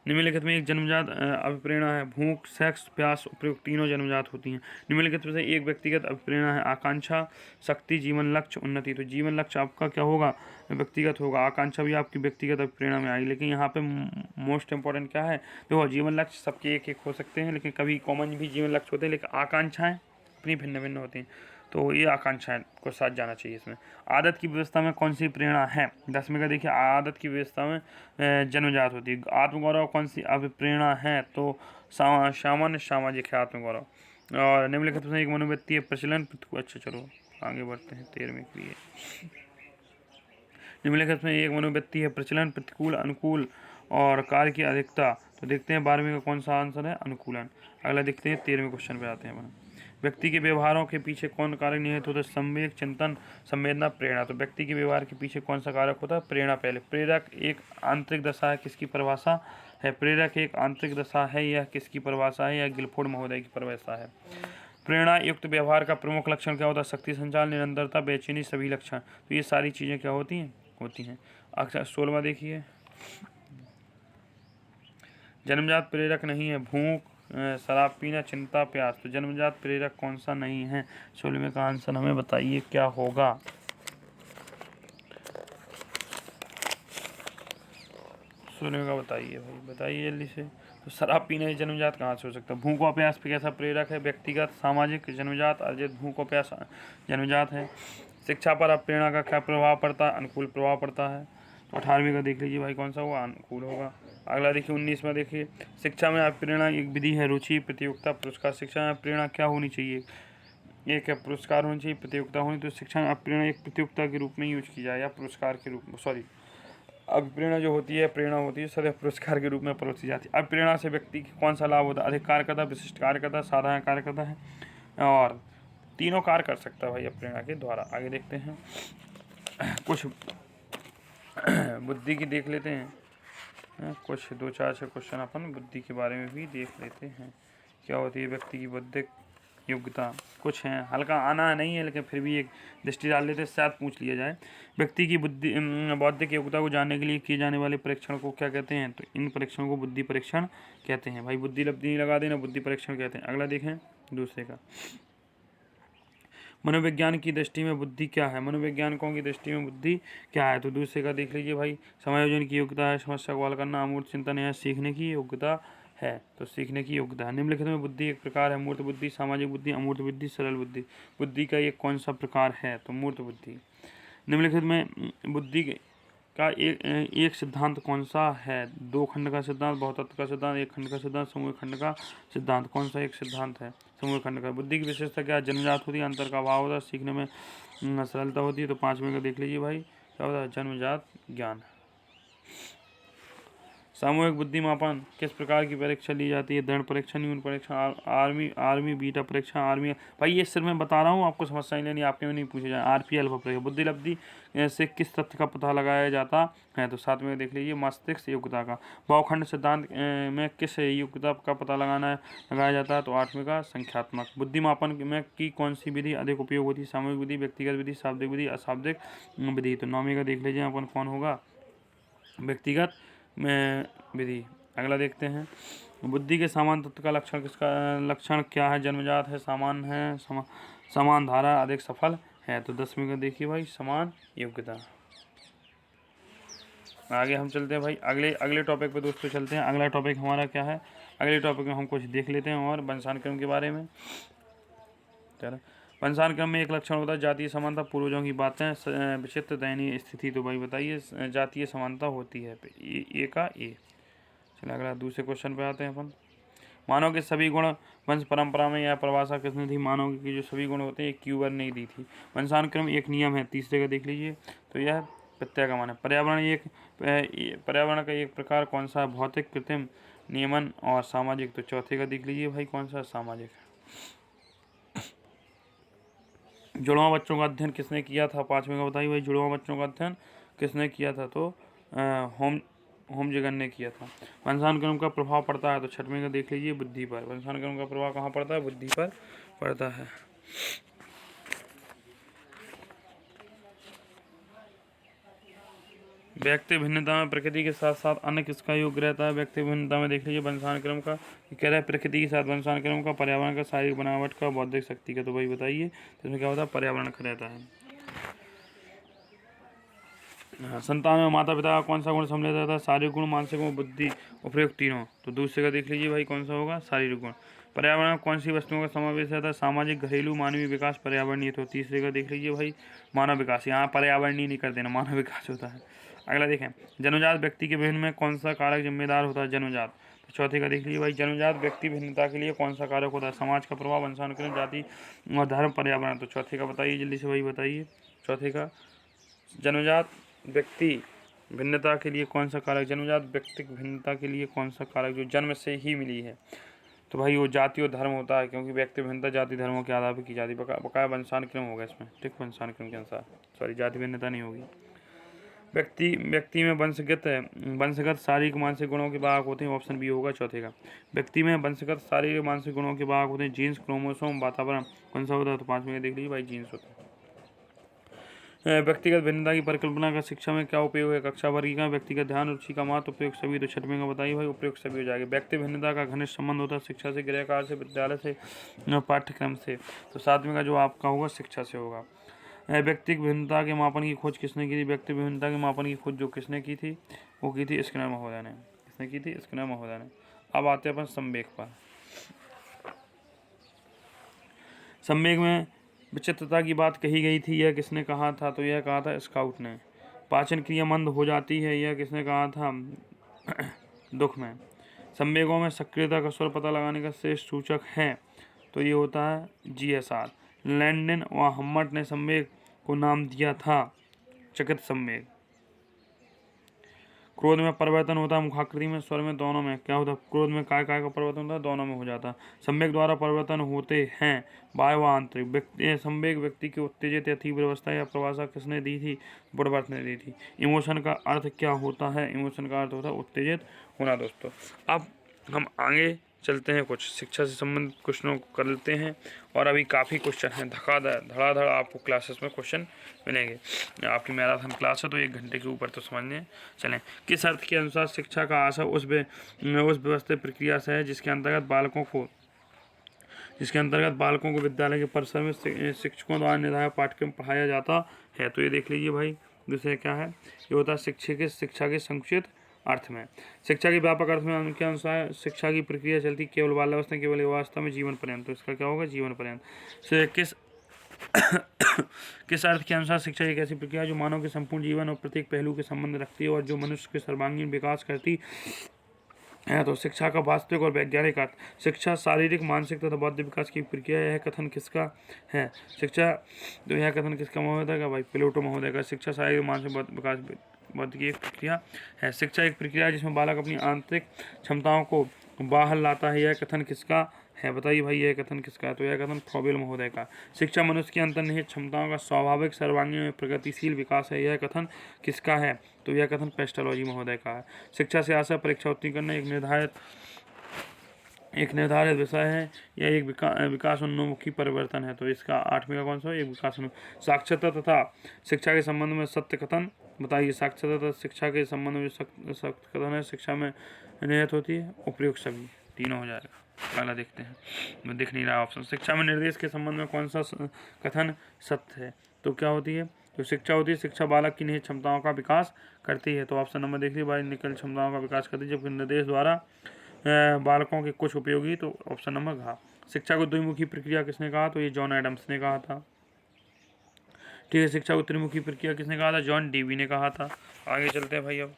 निम्नलिखित में एक जन्मजात अभिप्रेरणा है। भूख, सेक्स, प्यास। उपयुक्त तीनों जन्मजात होती हैं। निम्नलिखित में से एक व्यक्तिगत अभिप्रेरणा है। आकांक्षा, शक्ति, जीवन लक्ष्य, उन्नति। तो जीवन लक्ष्य आपका क्या होगा? व्यक्तिगत होगा। आकांक्षा भी आपकी व्यक्तिगत अभिप्रेरणा में आई। लेकिन यहाँ पे मोस्ट इंपॉर्टेंट क्या है? देखो, जीवन लक्ष्य सबके एक एक हो सकते हैं, लेकिन कभी कॉमन भी जीवन लक्ष्य होते हैं, लेकिन आकांक्षाएं अपनी भिन्न भिन्न होती हैं। तो ये आकांक्षाएं को साथ जाना चाहिए इसमें। आदत की व्यवस्था में कौन सी प्रेरणा है? 10वें का देखिए, आदत की व्यवस्था में जन्मजात होती है। आत्मगौरव कौन सी अभिप्रेरणा है? तो सामान्य सामाजिक है आत्मगौरव। और निम्नलिखित में एक मनोवृत्तीय प्रचलन प्रतिकूल। अच्छा चलो आगे बढ़ते हैं 13वें के लिए। निम्नलिखित में एक मनोवृत्ति है। प्रचलन, प्रतिकूल, अनुकूल और कार्य की अधिकता। तो देखते हैं 12वें का कौन सा आंसर है? अनुकूलन। अगला देखते हैं 13वें क्वेश्चन पे आते हैं। व्यक्ति के व्यवहारों के पीछे कौन कारक निहित होता है? संवेग, चिंतन, संवेदना, प्रेरणा। तो व्यक्ति के व्यवहार के पीछे कौन सा कारक होता है? प्रेरणा पहले। प्रेरक एक आंतरिक दशा है, किसकी परिभाषा है? प्रेरक एक आंतरिक दशा है, यह किसकी परिभाषा है? यह गिलफोर्ड महोदय की परिभाषा है। प्रेरणा युक्त व्यवहार का प्रमुख लक्षण क्या होता है? शक्ति संचार, निरंतरता, बेचैनी, सभी लक्षण। तो ये सारी चीजें क्या होती हैं? अक्सर 16वां देखिए, जन्मजात प्रेरक नहीं है। भूख, शराब पीना, चिंता, प्यास। तो जन्मजात प्रेरक कौन सा नहीं है? 16वें का आंसर हमें बताइए क्या होगा? 16वें का बताइए भाई, बताइए जल्दी से। तो शराब पीना जन्मजात कहाँ से हो सकता है? भूख और प्यास पे कैसा प्रेरक है? व्यक्तिगत, सामाजिक, जन्मजात। अर्जित भूख और प्यास जन्मजात है। शिक्षा पर अब प्रेरणा का क्या प्रभाव पड़ता है? अनुकूल प्रभाव पड़ता है। तो 18वें का देख लीजिए भाई, कौन सा होगा? अनुकूल होगा। अगला देखिए 19वां देखिए, शिक्षा में प्रेरणा एक विधि है। रुचि, प्रतियोगिता, पुरस्कार। शिक्षा में प्रेरणा क्या होनी चाहिए? एक है पुरस्कार होनी चाहिए, प्रतियोगिता होनी। तो शिक्षा में प्रेरणा एक प्रतियोगिता के रूप में यूज की जाए या पुरस्कार के रूप में, सॉरी, अभिप्रेरणा जो होती है, प्रेरणा होती है, सदैव पुरस्कार के रूप में परोसी जाती है। अभिप्रेरणा से व्यक्ति की कौन सा लाभ होता है? अधिक कार्य करता, विशिष्ट कार्य करता, साधारण कार्य करता है, और तीनों कार्य कर सकता है भाई अभिप्रेरणा के द्वारा। आगे देखते हैं, कुछ बुद्धि की देख लेते हैं। कुछ 2-4 से क्वेश्चन अपन बुद्धि के बारे में भी देख लेते हैं। क्या होती है व्यक्ति की बौद्धिक योग्यता? कुछ है, हल्का आना नहीं है, लेकिन फिर भी एक दृष्टि डाल लेते, शायद पूछ लिया जाए। व्यक्ति की बौद्धिक योग्यता को जानने के लिए किए जाने वाले परीक्षण को क्या कहते हैं? तो इन परीक्षणों को बुद्धि परीक्षण कहते हैं भाई। बुद्धि लब्धि नहीं लगा देना, बुद्धि परीक्षण कहते हैं। अगला देखें दूसरे का, मनोविज्ञान की दृष्टि में बुद्धि क्या है? मनोवैज्ञानिकों की दृष्टि में बुद्धि क्या है? तो दूसरे का देख लीजिए भाई, समायोजन की योग्यता है, समस्या को हल करना, अमूर्त चिंतन है, सीखने की योग्यता है। तो सीखने की योग्यता है। निम्नलिखित में बुद्धि एक प्रकार है। मूर्त बुद्धि, सामाजिक बुद्धि, अमूर्त बुद्धि, सरल बुद्धि। बुद्धि का एक कौन सा प्रकार है? तो मूर्त बुद्धि। निम्नलिखित में बुद्धि का एक सिद्धांत कौन सा है? 2 खंड का सिद्धांत, बहुतत्व का सिद्धांत, 1 खंड का सिद्धांत, समूह खंड का सिद्धांत। कौन सा एक सिद्धांत है? समूह खंड का। बुद्धि की विशेषता क्या है? जन्मजात होती है, अंतर का अभाव होता है, सीखने में सरलता होती है। तो 5वें का देख लीजिए भाई, क्या होता है? जन्मजात ज्ञान। सामूहिक बुद्धि मापन किस प्रकार की परीक्षा ली जाती है? दृढ़ परीक्षा, न्यून परीक्षा, आर्मी बीटा परीक्षा, आर्मी। भाई ये सिर्फ मैं बता रहा हूँ, आपको समस्या नहीं लेनी, आपके में नहीं पूछे जाए। आरपी अल्फा परीक्षा, बुद्धि लब्धि से किस तथ्य का पता लगाया जाता है? तो साथ में देख लीजिए मस्तिष्क योग्यता का। बहुखंड सिद्धांत में किस योग्यता का पता लगाया जाता है? तो 8वें का संख्यात्मक। बुद्धि मापन में की कौन सी विधि अधिक उपयोग होती है? सामूहिक विधि, व्यक्तिगत विधि, शाब्दिक विधि, अशाब्दिक विधि। तो 9वें का देख लीजिए अपन कौन होगा? व्यक्तिगत में विधि। अगला देखते हैं, बुद्धि के समान तत्व का लक्षण क्या है? जन्मजात है, समान है, समान धारा, अधिक सफल है। तो 10वें का देखिए भाई, समान योग्यता। आगे हम चलते हैं भाई, अगले टॉपिक पे दोस्तों चलते हैं। अगला टॉपिक हमारा क्या है? अगले टॉपिक में हम कुछ देख लेते हैं और वंशानुक्रम के बारे में। चलो, वंशानुक्रम में एक लक्षण होता है जातीय समानता, पूर्वजों की बातें, विचित्र दयनीय स्थिति। तो भाई बताइए, जातीय समानता होती है ए का ए। चलिए अगला दूसरे क्वेश्चन पे आते हैं अपन। मानव के सभी गुण वंश परंपरा में यह परिभाषा किसने दी? मानव के जो सभी गुण होते हैं एक क्यूबर ने दी थी। वंशानुक्रम एक नियम है। तीसरे का देख लीजिए, तो यह प्रत्यागमन है। पर्यावरण का एक प्रकार कौन सा है? भौतिक, कृत्रिम, नियमन और सामाजिक। तो चौथे का देख लीजिए भाई, कौन सा? सामाजिक। जुड़वा बच्चों का अध्ययन किसने किया था? 5वें का बताइए भाई, जुड़वा बच्चों का अध्ययन किसने किया था? तो होमजगन ने किया था। वंशानुक्रम का प्रभाव पड़ता है? तो 6वें का देख लीजिए, बुद्धि पर। वंशानुक्रम का प्रभाव कहाँ पड़ता है? बुद्धि पर पड़ता है। व्यक्ति भिन्नता में प्रकृति के साथ साथ अन्य किसका योग रहता है? व्यक्ति भिन्नता में देख लीजिए वंशानुक्रम का, कह रहा है प्रकृति के साथ वंशानुक्रम का, पर्यावरण का, शारीरिक बनावट का, बौद्धिक शक्ति का। तो भाई बताइए, तो इसमें क्या होता है? पर्यावरण का रहता है। हाँ, संतान में माता पिता का कौन सा गुण सम्मिलित रहता है? शारीरिक गुण, मानसिक गुण, बुद्धि, उपयुक्त, तीनों। तो दूसरे का देख लीजिए भाई, कौन सा होगा? शारीरिक गुण। पर्यावरण में कौन सी वस्तुओं का समावेश रहता है? सामाजिक, घरेलू, मानवीय विकास, पर्यावरणीय। तो तीसरे का देख लीजिए भाई, मानव विकास। यहाँ पर्यावरणीय नहीं कर देना, मानव विकास होता है। अगला देखें, जन्मजात व्यक्ति के विभिन्न में कौन सा कारक जिम्मेदार होता है? जन्मजात। तो चौथे का देख लीजिए भाई, जन्मजात व्यक्ति भिन्नता के लिए कौन सा कारक होता है? समाज का प्रभाव, वंशानुक्रम, जाति और धर्म, पर्यावरण। तो चौथे का बताइए, जल्दी से भाई बताइए। चौथे का, जन्मजात व्यक्ति भिन्नता के लिए कौन सा कारक? जन्मजात व्यक्तिक भिन्नता के लिए कौन सा कारक जो जन्म से ही मिली है? तो भाई वो जाति और धर्म होता है, क्योंकि व्यक्ति भिन्नता जाति धर्मों के आधार पर की जाती है। बकाया वंशानुक्रम होगा इसमें, ठीक, वंशानुक्रम के अनुसार, सॉरी, जाति भिन्नता नहीं होगी। व्यक्ति में वंशगत शारीरिक मानसिक गुणों के वाहक होते हैं। ऑप्शन बी होगा चौथे का। व्यक्ति में वंशगत शारीरिक मानसिक गुणों के वाहक होते हैं। जीन्स, क्रोमोसोम, वातावरण। कौन सा होता है? तो 5वें में देख लीजिए भाई, जीन्स होता है। व्यक्तिगत भिन्नता की परिकल्पना का शिक्षा में क्या उपयोग है? कक्षा वर्गीकरण, व्यक्तिगत ध्यान, रुचि का महत्व, उपयोग सभी। तो 6वें का बताइए भाई, उपयोग सभी हो जाएगा। व्यक्ति भिन्नता का घनिष्ठ संबंध होता है शिक्षा से, गृह कार्य से, विद्यालय से, पाठ्यक्रम से। तो 7वें का जो आपका होगा शिक्षा से होगा। व्यक्तिगत भिन्नता के मापन की खोज किसने की थी? व्यक्तिगत भिन्नता के मापन की खोज जो किसने की थी? वो की थी स्किनर महोदय ने। किसने की थी? स्किनर महोदय ने। अब आते हैं अपन संवेग पर। संवेग में विचित्रता की बात कही गई थी, यह किसने कहा था? तो यह कहा था स्काउट ने। पाचन क्रिया मंद हो जाती है, यह किसने कहा था? दुख में। संवेगों में सक्रियता का स्वर पता लगाने का श्रेष्ठ सूचक है, तो ये होता है GSR। लैंडिन और हम्मट ने संवेग को नाम दिया था चकित संवेग। क्रोध में परिवर्तन होता है मुखाकृति में, स्वर में, दोनों में। क्या होता है? क्रोध में काय का परिवर्तन होता है, दोनों में हो जाता है। संवेग द्वारा परिवर्तन होते हैं बाह्य व आंतरिक। संवेग व्यक्ति की उत्तेजित या तीव्र अवस्था या परिभाषा किसने दी थी? वुडवर्थ ने दी थी। इमोशन का अर्थ क्या होता है? इमोशन का अर्थ होता है उत्तेजित होना दोस्तों। अब हम आगे चलते हैं, कुछ शिक्षा से संबंधित क्वेश्चनों को कर लेते हैं। और अभी काफ़ी क्वेश्चन हैं, धड़ाधड़ आपको क्लासेस में क्वेश्चन मिलेंगे। आपकी मैराथन क्लास है तो 1 घंटे के ऊपर तो समझने चलें। किस अर्थ के अनुसार शिक्षा का आशय उस व्यवस्थित प्रक्रिया से है जिसके अंतर्गत बालकों को विद्यालय के परिसर में शिक्षकों द्वारा निर्धारित पाठ्यक्रम पढ़ाया जाता है? तो ये देख लीजिए भाई, दूसरे क्या है? ये होता है शिक्षा के संक्षिप्त अर्थ में। शिक्षा के व्यापक अर्थ में उनके अनुसार शिक्षा की प्रक्रिया चलती केवल बाल्यावस्था, केवल युवावस्था में, जीवन पर्यंत। तो इसका क्या होगा? जीवन पर्यंत। से किस अर्थ के अनुसार शिक्षा एक ऐसी प्रक्रिया है जो मानव के संपूर्ण जीवन और प्रत्येक पहलू के संबंध रखती है और जो मनुष्य के सर्वांगीण विकास करती है? तो शिक्षा का वास्तविक और वैज्ञानिक अर्थ। शिक्षा शारीरिक, मानसिक तथा बौद्धिक विकास की प्रक्रिया। यह कथन किसका है? शिक्षा, तो यह कथन किसका महोदय का? भाई प्लेटो महोदय का। शिक्षा शारीरिक, मानसिक विकास बुद्धि की एक प्रक्रिया है। शिक्षा एक प्रक्रिया है जिसमें बालक अपनी आंतरिक क्षमताओं को बाहर लाता है। यह कथन किसका है, बताइए भाई, यह कथन किसका है? तो यह कथन फ्रोबेल महोदय का। शिक्षा मनुष्य की अंतर्निहित क्षमताओं का स्वाभाविक सर्वांगीण में प्रगतिशील विकास है। यह कथन किसका है? तो यह कथन पेस्टोलॉजी महोदय का है। शिक्षा से आशा परीक्षा उत्तीर्ण करना एक निर्धारित विषय है। यह एक विकास उन्मुखी परिवर्तन है। तो इसका 8वें का कौन सा है? एक विकास साक्षरता तथा शिक्षा के संबंध में सत्य कथन, बताइए। साक्षरता तथा शिक्षा के संबंध में सत्य कथन है। शिक्षा में निहित होती है उपयुक्त सभी, तीनों हो जाएगा। अगला देखते हैं, मैं दिख नहीं रहा ऑप्शन। शिक्षा में निर्देश के संबंध में कौन सा कथन सत्य है? तो क्या होती है? जो शिक्षा होती है, शिक्षा बालक की निहित क्षमताओं का विकास करती है। तो ऑप्शन नंबर देखिए भाई, निकल क्षमताओं का विकास करती है, जबकि निर्देश द्वारा बालकों के कुछ उपयोगी। तो ऑप्शन नंबर घ। शिक्षा को द्विमुखी प्रक्रिया किसने कहा? तो ये जॉन एडम्स ने कहा था। ठीक है, शिक्षा को त्रिमुखी प्रक्रिया किसने कहा था? जॉन डीवी ने कहा था। आगे चलते हैं भाई, अब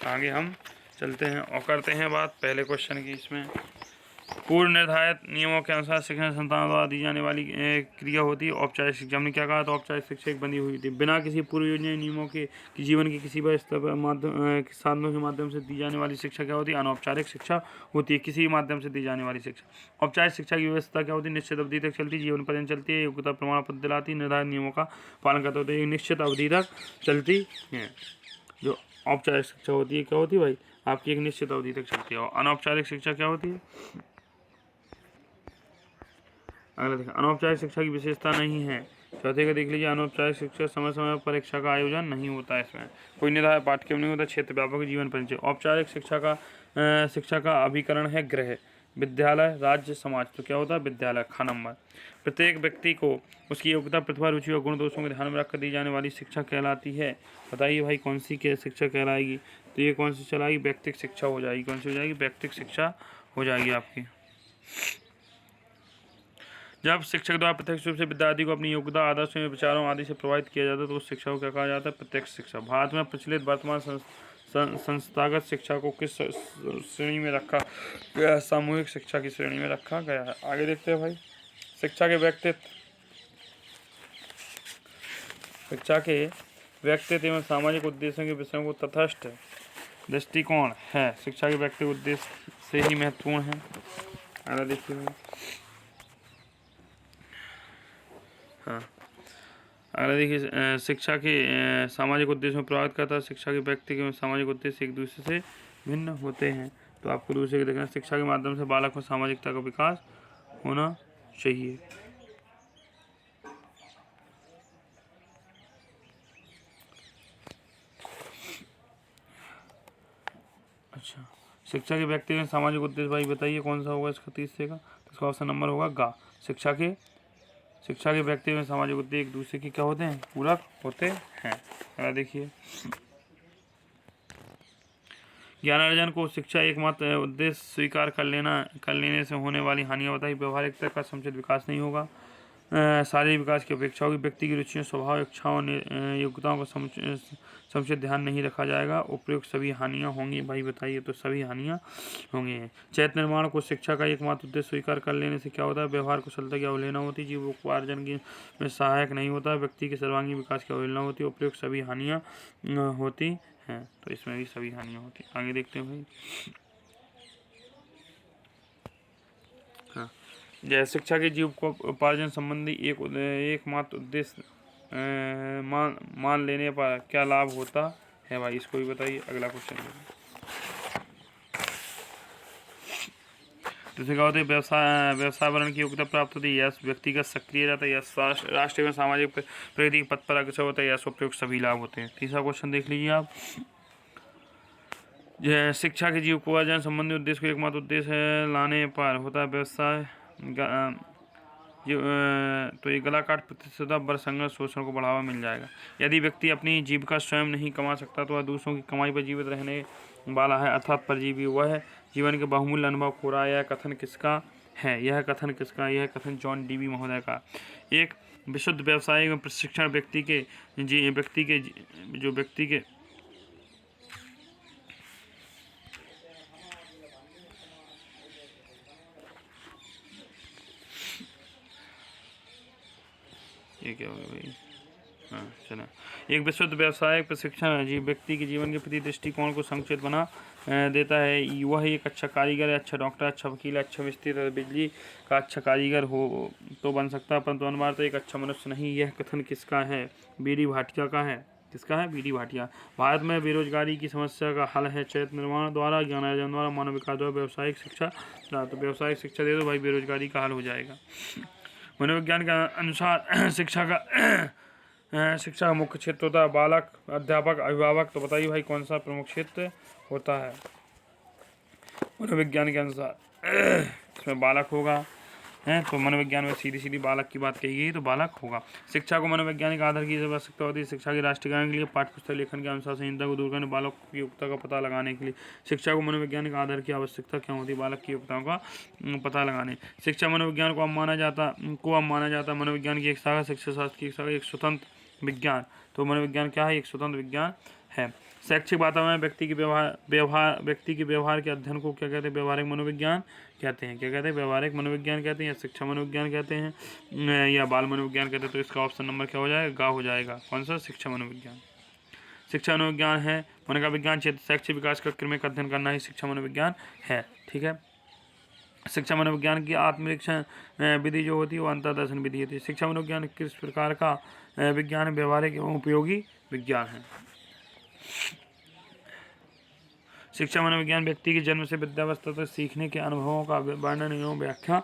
आगे हम चलते हैं और करते हैं बात पहले क्वेश्चन की। इसमें पूर्व निर्धारित नियमों के अनुसार शिक्षण संस्थान द्वारा दी जाने वाली क्रिया होती है औपचारिक शिक्षा। हमने क्या कहा? तो औपचारिक शिक्षा एक बंधी हुई थी, बिना किसी पूर्व योजना नियमों के जीवन के किसी भी स्तर पर साधनों के माध्यम से दी जाने वाली शिक्षा क्या होती है? अनौपचारिक शिक्षा होती है, किसी भी माध्यम से दी जाने वाली शिक्षा। औपचारिक शिक्षा की व्यवस्था क्या होती है? निश्चित अवधि तक चलती है, जीवन पर्यंत चलती है, योग्यता प्रमाण पत्र दिलाती है, निर्धारित नियमों का पालन करते होते हैं, निश्चित अवधि तक चलती है। जो औपचारिक शिक्षा होती है क्या होती है भाई? आपकी एक निश्चित अवधि तक चलती है। और अनौपचारिक शिक्षा क्या होती है? अगला देखिए, अनौपचारिक शिक्षा की विशेषता नहीं है। चौथे का देख लीजिए, अनौपचारिक शिक्षा समय समय पर परीक्षा का आयोजन नहीं होता है, इसमें कोई निर्धारित पाठ्यक्रम नहीं होता, क्षेत्र व्यापक जीवन परिचय। औपचारिक शिक्षा का अभिकरण है गृह, विद्यालय, राज्य, समाज। तो क्या होता है? विद्यालय। ख नंबर, प्रत्येक व्यक्ति को उसकी योग्यता, प्रतिभा, रुचि और गुण दोषों को ध्यान में रखकर दी जाने वाली शिक्षा कहलाती है। बताइए भाई, कौन सी शिक्षा कहलाएगी? तो ये कौन सी चलाएगी? व्यक्तिगत शिक्षा हो जाएगी। कौन सी हो जाएगी? व्यक्तिगत शिक्षा हो जाएगी आपकी। जब शिक्षक द्वारा प्रत्यक्ष रूप से विद्यार्थी को अपनी योग्यता, आदर्शों, विचारों आदि से प्रभावित किया जाता है तो उस शिक्षा को क्या कहा जाता है? प्रत्यक्ष शिक्षा। भारत में प्रचलित वर्तमान संस्थागत शिक्षा को किस श्रेणी में रखा गया है? सामूहिक शिक्षा की श्रेणी में रखा गया है। आगे देखते हैं भाई, शिक्षा के व्यक्तित्व एवं सामाजिक उद्देश्यों के विषयों को तटस्थ दृष्टिकोण है। शिक्षा के व्यक्तिगत उद्देश्य से ही महत्वपूर्ण है। अगला देखिए भाई, हाँ, अगला देखिए, शिक्षा के सामाजिक उद्देश्य में प्रभावित करता है। शिक्षा के व्यक्तिगत सामाजिक उद्देश्य एक दूसरे से भिन्न होते हैं। तो आपको दूसरे के देखना, शिक्षा के माध्यम से बालक में सामाजिकता का विकास होना चाहिए। अच्छा, शिक्षा के व्यक्तिगत सामाजिक उद्देश्य भाई बताइए कौन सा होगा इसका? तीसरे का, तो इसका ऑप्शन नंबर होगा गा। शिक्षा के व्यक्तिगत सामाजिक उद्देश्य एक दूसरे के क्या होते हैं? पूरक होते हैं। अगला देखिए, ज्ञानार्जन को शिक्षा एकमात्र उद्देश्य स्वीकार कर लेने से होने वाली हानियाँ बताई। व्यवहारिकता का समुचित विकास नहीं होगा, शारीरिक विकास की अपेक्षा होगी, व्यक्ति की रुचियों, स्वभाव, इच्छाओं, योग्यताओं का समुचित ध्यान नहीं रखा जाएगा, उपयुक्त सभी हानियाँ होंगी। भाई बताइए, तो सभी हानियाँ होंगी। चैत्य निर्माण को शिक्षा का एकमात्र उद्देश्य स्वीकार कर लेने से क्या होता है? व्यवहार कुशलता की अवहेलना होती है, जीवोपार्जन की में सहायक नहीं होता, व्यक्ति के सर्वांगीण विकास की अवहेलना होती है, उपयुक्त सभी हानियाँ होती हैं। तो इसमें भी सभी हानियाँ होती हैं। आगे देखते हैं भाई, हाँ, जय शिक्षा के जीव को उपार्जन संबंधी एकमात्र उद्देश्य मान लेने पर क्या लाभ होता है भाई? इसको भी बताइए। अगला क्वेश्चन जैसे क्या होता है? व्यवसायवरण की योग्यता प्राप्त होती है, यस व्यक्तिगत सक्रिय रहता है, यस राष्ट्रीय एवं सामाजिक प्रगति के पथ पर अग्रसर होता है, यस उपयुक्त सभी लाभ होते हैं। तीसरा क्वेश्चन देख लीजिए आप, शिक्षा के जीव को उपार्जन संबंधी उद्देश्य को एकमात्र उद्देश्य लाने पर होता है व्यवसाय तो ये गला काट, प्रतिस्पर्धा, बल संघर्ष, शोषण को बढ़ावा मिल जाएगा। यदि व्यक्ति अपनी जीविका स्वयं नहीं कमा सकता तो वह दूसरों की कमाई पर जीवित रहने वाला है, अर्थात परजीवी वह जीवन के बहुमूल्य अनुभव खो रहा है। यह कथन किसका है? यह कथन जॉन डीवी महोदय का। एक विशुद्ध व्यावसायिक प्रशिक्षण व्यक्ति के ये क्या होगा भाई? हाँ चलो। एक विशुद्ध व्यवसायिक प्रशिक्षण जी व्यक्ति के जीवन के प्रति दृष्टिकोण को संक्षिप्त बना देता है। वह एक अच्छा कारीगर है, अच्छा डॉक्टर, अच्छा वकील, अच्छा मिस्त्री तथा बिजली का अच्छा कारीगर हो तो बन सकता है, परंतु अनिवार्यतः एक अच्छा मनुष्य नहीं। यह कथन किसका है? बीडी भाटिया का है। किसका है? बीडी भाटिया। भारत में बेरोजगारी की समस्या का हल है चरित्र निर्माण द्वारा, ज्ञान अर्जन द्वारा, मानव विकास द्वारा, व्यवसायिक शिक्षा। तो व्यवसायिक शिक्षा दे दो भाई, बेरोजगारी का हल हो जाएगा। मनोविज्ञान के अनुसार शिक्षा का मुख्य क्षेत्र होता है बालक, अध्यापक, अभिभावक। तो बताइए भाई कौन सा प्रमुख क्षेत्र होता है मनोविज्ञान के अनुसार? इसमें बालक होगा है, तो मनोविज्ञान में सीधी सीधी बालक की बात कही गई, तो बालक होगा। शिक्षा को मनोवैज्ञानिक आधार की आवश्यकता होती है। शिक्षा के राष्ट्रीयकरण के लिए पाठ्यपुस्तक लेखन के अनुशासनहीनता को दूर करने, बालकों की योग्यता का पता लगाने के लिए शिक्षा को मनोवैज्ञानिक आधार की आवश्यकता क्यों होती है? बालक की योग्यताओं का पता लगाने। शिक्षा मनोविज्ञान को अब माना जाता है मनोविज्ञान की एक शाखा, शिक्षा शास्त्र की एक शाखा, एक स्वतंत्र विज्ञान। तो मनोविज्ञान क्या है? एक स्वतंत्र विज्ञान है। शैक्षिक वातावरण व्यक्ति के व्यवहार के अध्ययन को क्या कहते हैं? व्यवहारिक मनोविज्ञान कहते हैं। क्या कहते हैं? व्यवहारिक मनोविज्ञान कहते हैं, या शिक्षा मनोविज्ञान कहते हैं, या बाल मनोविज्ञान कहते हैं। तो इसका ऑप्शन नंबर क्या हो जाएगा? गा हो जाएगा। कौन सा? शिक्षा मनोविज्ञान। शिक्षा मनोविज्ञान है मन का विज्ञान क्षेत्र, शैक्षिक विकास का क्रमिक अध्ययन करना ही शिक्षा मनोविज्ञान है। ठीक है। शिक्षा मनोविज्ञान की आत्मनिरीक्षण विधि जो होती है वो अंतर्दर्शन विधि होती है। शिक्षा मनोविज्ञान किस प्रकार का विज्ञान? व्यवहारिक एवं उपयोगी विज्ञान है। शिक्षा मनोविज्ञान व्यक्ति के जन्म से वृद्धावस्था तक सीखने के अनुभवों का वर्णन एवं व्याख्या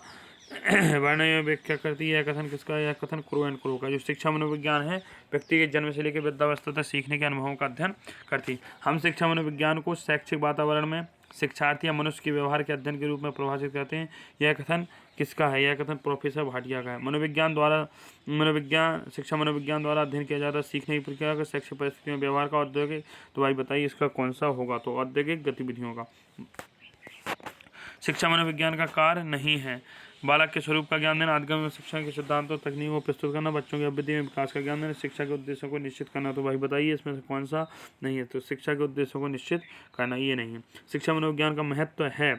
करती है। यह कथन किसका? यह कथन क्रो एंड क्रो का। जो शिक्षा मनोविज्ञान है व्यक्ति के जन्म से लेकर वृद्धावस्था तक सीखने के अनुभवों का अध्ययन करती है। हम शिक्षा मनोविज्ञान को शैक्षिक वातावरण में शिक्षार्थी या मनुष्य के व्यवहार के अध्ययन के रूप में परिभाषित करते हैं। यह कथन किसका है? यह कथन प्रोफेसर भाटिया का है। शिक्षा मनोविज्ञान द्वारा अध्ययन किया जाता है सीखने की प्रक्रिया का, शैक्षिक परिस्थितियों में व्यवहार का, औद्योगिक। तो भाई बताइए इसका कौन सा होगा? तो औद्योगिक गतिविधियों का। शिक्षा मनोविज्ञान का कार्य नहीं है बालक के स्वरूप का ज्ञान देना, आदिगम्य शिक्षा के सिद्धांतों तकनीकों को प्रस्तुत करना, बच्चों की अभिवृद्धि में विकास का ज्ञान देना, शिक्षा के उद्देश्यों को निश्चित करना। तो भाई बताइए इसमें से कौन सा नहीं है? तो शिक्षा के उद्देश्यों को निश्चित करना ये नहीं है। शिक्षा मनोविज्ञान का महत्व है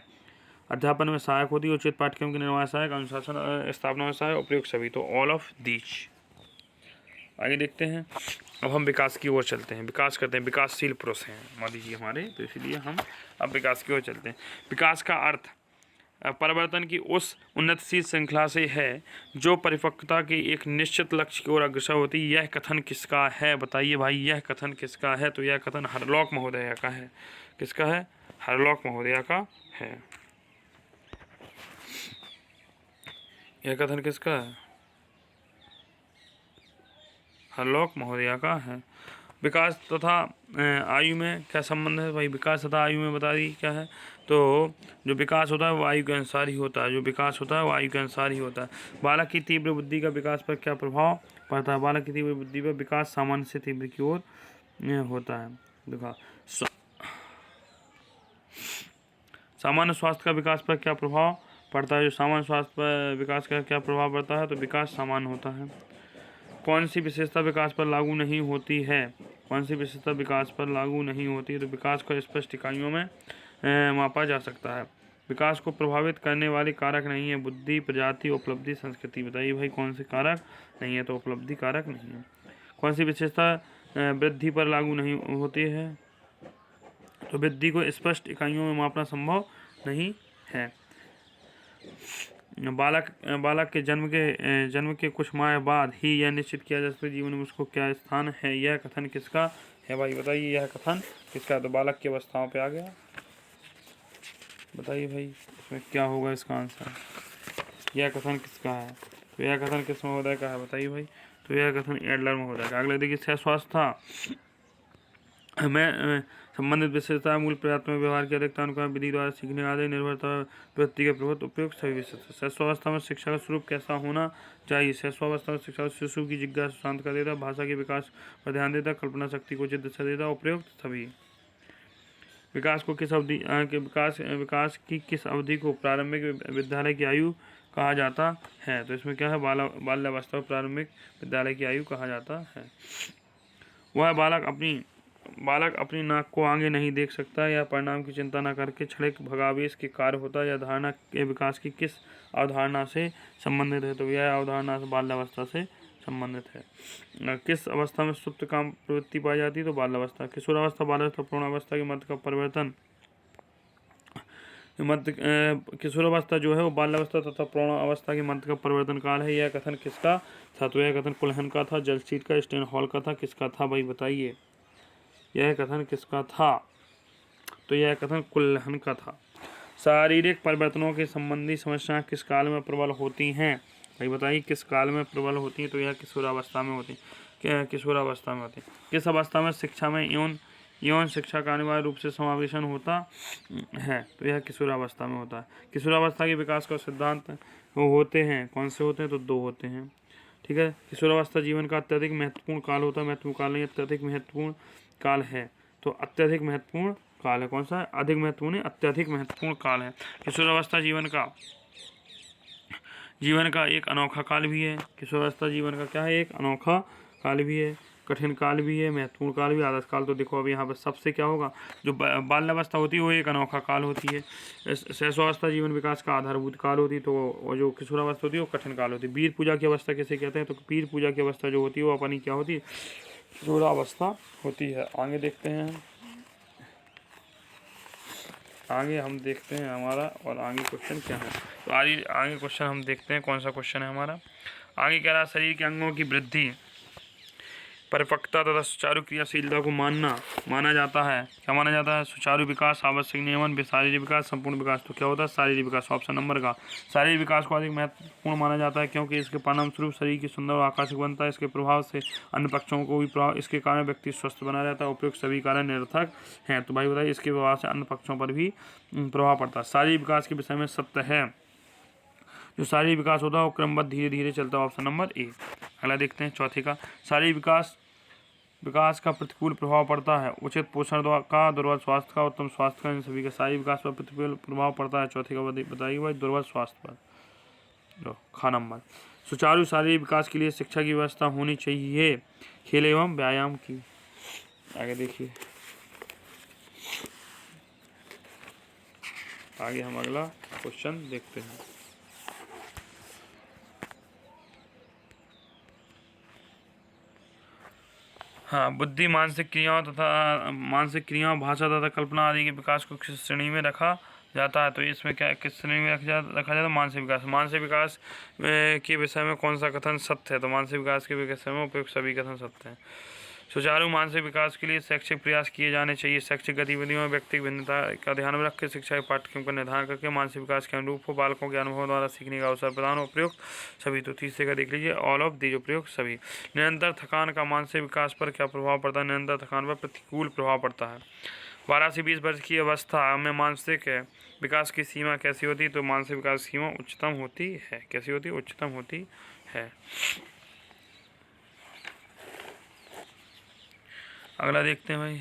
अध्यापन में सहायक होती है, उचित पाठ्यक्रम के निर्माण सहायक, अनुशासन स्थापना में सहायक, उपयुक्त सभी। तो ऑल ऑफ दीज। आगे देखते हैं। अब हम विकास की ओर चलते हैं, विकास करते हैं। विकासशील पुरुष हैं मोदी जी हमारे, तो इसलिए हम अब विकास की ओर चलते हैं। विकास का अर्थ परिवर्तन की उस उन्नतशील श्रृंखला से है जो परिपक्वता के एक निश्चित लक्ष्य की ओर अग्रसर होती है। यह कथन किसका है? बताइए भाई यह कथन किसका है? तो यह कथन हरलॉक महोदय का है। किसका है? हरलॉक महोदय का है। यह कथन किसका है? हरलॉक महोदय का है। विकास तथा आयु में क्या संबंध है? भाई विकास तथा आयु में बता दी क्या है? तो जो विकास होता है वो आयु के अनुसार ही होता है। जो विकास होता है वो आयु के अनुसार ही होता है। बालक की तीव्र बुद्धि का विकास पर क्या प्रभाव पड़ता है? बालक की तीव्र बुद्धि पर विकास सामान्य से तीव्र की ओर होता है। देखा सामान्य स्वास्थ्य का विकास पर क्या प्रभाव पड़ता है? जो सामान्य स्वास्थ्य पर विकास का क्या प्रभाव पड़ता है? तो विकास सामान्य होता है। कौन सी विशेषता विकास पर लागू नहीं होती है? कौन सी विशेषता विकास पर लागू नहीं होती है? तो विकास को स्पष्ट इकाइयों में मापा जा सकता है। विकास को प्रभावित करने वाले कारक नहीं है बुद्धि, प्रजाति, उपलब्धि, संस्कृति। बताइए भाई कौन से कारक नहीं है? तो उपलब्धि कारक नहीं है। कौन सी विशेषता वृद्धि पर लागू नहीं होती है? तो वृद्धि को स्पष्ट इकाइयों में मापना संभव नहीं है। बालक के जन्म के कुछ माह बाद ही यह निश्चित किया जा सकता है जीवन में उसको क्या स्थान है। यह कथन किसका है? भाई बताइए यह कथन किसका? तो बालक की अवस्थाओं पे आ गया। बताइए भाई इसमें क्या होगा इसका आंसर? यह कथन किसका है? तो यह कथन किस महोदय का है? बताइए भाई। तो यह कथन एडलर महोदय का। अगले देखिए सह स्वास्थ्य में संबंधित विशेषता मूल प्रयात्मक व्यवहार की अधिकता, अनुक्रम विधि द्वारा सीखने आदि, निर्भरता, व्यक्ति के प्रभुत्व, उपयुक्त सभी विशेषता। शैशवावस्था में शिक्षा का स्वरूप कैसा होना चाहिए? शैशवावस्था में शिक्षा शिशु की जिज्ञासा शांत कर देता, भाषा के विकास पर ध्यान देता, कल्पना शक्ति को उचित दिशा देता, उपयुक्त सभी। विकास को किस अवधि विकास की किस अवधि को प्रारंभिक विद्यालय की आयु कहा जाता है? तो इसमें क्या है? बाल्यावस्था को प्रारंभिक विद्यालय की आयु कहा जाता है। वह बालक अपनी नाक को आगे नहीं देख सकता या परिणाम की चिंता न करके क्षणिक भगावेश के कार्य होता है। यह धारणा के विकास की किस अवधारणा से संबंधित है? तो यह अवधारणा से बाल्यावस्था से संबंधित है। किस अवस्था में सुप्त काम प्रवृत्ति पाई जाती है? तो बाल्यावस्था। किशोरावस्था, बाल्यावस्था, प्रौढ़ावस्था के मध्य का परिवर्तन, किशोरावस्था जो है वो बाल्यावस्था तथा प्रौढ़ावस्था के मध्य का परिवर्तन काल है। यह कथन किसका था? तो यह कथन कुल्हन का था, जलसीट का, स्टेनहॉल का था, किसका था भाई बताइए? यह कथन किसका था? तो यह कथन कुल्हन का था। शारीरिक परिवर्तनों के संबंधी समस्याएं किस काल में प्रबल होती हैं? भाई बताइए किस काल में प्रबल होती हैं? तो यह किशोरावस्था में होती है। किशोरावस्था में होती है। किस अवस्था में शिक्षा में यौन शिक्षा का अनिवार्य रूप से समावेशन होता है? तो यह किशोरावस्था में होता है। किशोरावस्था के विकास का सिद्धांत वो होते हैं, कौन से होते हैं? तो 2 होते हैं। ठीक है। किशोरावस्था जीवन का अत्यधिक महत्वपूर्ण काल होता है। महत्वपूर्ण काल नहीं, अत्यधिक महत्वपूर्ण काल है। तो अत्यधिक महत्वपूर्ण काल है। कौन सा है? अधिक महत्वपूर्ण, अत्यधिक महत्वपूर्ण काल है। किशोरावस्था जीवन का एक अनोखा काल भी है। किशोरावस्था जीवन का क्या है? एक अनोखा काल भी है, कठिन काल भी है, महत्वपूर्ण काल भी, आदर्श काल। तो देखो अभी यहाँ पर सबसे क्या होगा, जो बाल्यावस्था होती है वो एक अनोखा काल होती है। शैशवावस्था जीवन विकास का आधारभूत काल होती है। तो जो किशोरावस्था होती है वो कठिन काल होती है। वीर पूजा की अवस्था किसे कहते हैं? तो वीर पूजा की अवस्था जो होती है वो अपनी क्या होती है? किशोरावस्था होती है। आगे देखते हैं, आगे हम देखते हैं हमारा और आगे क्वेश्चन क्या है। तो आगे क्वेश्चन हम देखते हैं कौन सा क्वेश्चन है हमारा। आगे कह रहा है शरीर के अंगों की वृद्धि, परिपक्वता तथा सुचारू क्रियाशीलता को माना जाता है। क्या माना जाता है? सुचारू विकास, आवश्यक नियमन, शारीरिक विकास, संपूर्ण विकास। तो क्या होता है? शारीरिक विकास। ऑप्शन नंबर का शारीरिक विकास को अधिक महत्वपूर्ण माना जाता है, क्योंकि इसके परिणाम स्वरूप शरीर की सुंदर और आकर्षक बनता है। इसके प्रभाव से अन्य पक्षों को भी प्रभाव, इसके कारण व्यक्ति स्वस्थ बना रहता है। उपयुक्त सभी कारण निरर्थक हैं। तो भाई बताइए इसके प्रभाव से अन्य पक्षों पर भी प्रभाव पड़ता है। शारीरिक विकास के विषय में सत्य है, जो शारीरिक विकास होता है वो क्रमबद्ध धीरे धीरे चलता है। Option number A. अगला देखते हैं चौथे का, शारीरिक विकास का प्रतिकूल प्रभाव पड़ता है। उचित पोषण का, दुर्बल स्वास्थ्य का, उत्तम स्वास्थ्य का, इन सभी का शारीरिक विकास पर प्रतिकूल प्रभाव पड़ता है। चौथे का बताइए भाई, दुर्बल स्वास्थ्य पर। खा नंबर। सुचारू शारीरिक विकास के लिए शिक्षा की व्यवस्था होनी चाहिए, खेल एवं व्यायाम की। आगे देखिए, आगे हम अगला क्वेश्चन देखते हैं। हाँ, बुद्धि, मानसिक क्रियाओं, भाषा तथा कल्पना आदि के विकास को किस श्रेणी में रखा जाता है? तो इसमें क्या किस श्रेणी में रखा जाता है? मानसिक विकास। मानसिक विकास के विषय में कौन सा कथन सत्य है? तो मानसिक विकास के विषय में उपयुक्त सभी कथन सत्य हैं। सुचारू मानसिक विकास के लिए शैक्षिक प्रयास किए जाने चाहिए। शैक्षिक गतिविधियों में व्यक्तिगत भिन्नता का ध्यान में रखकर शिक्षा के पाठ्यक्रम का निर्धारण करके मानसिक विकास के अनुरूप हो, बालकों के अनुभव द्वारा सीखने का अवसर प्रदान हो। उपयुक्त सभी। तो तीसरे का देख लीजिए, ऑल ऑफ दीज, उपयुक्त सभी। निरंतर थकान का मानसिक विकास पर क्या प्रभाव पड़ता है? निरंतर थकान पर प्रतिकूल प्रभाव पड़ता है। 12 से 20 वर्ष की अवस्था में मानसिक विकास की सीमा कैसी होती है? तो मानसिक विकास की सीमा उच्चतम होती है। कैसी होती है? उच्चतम होती है। अगला देखते हैं भाई,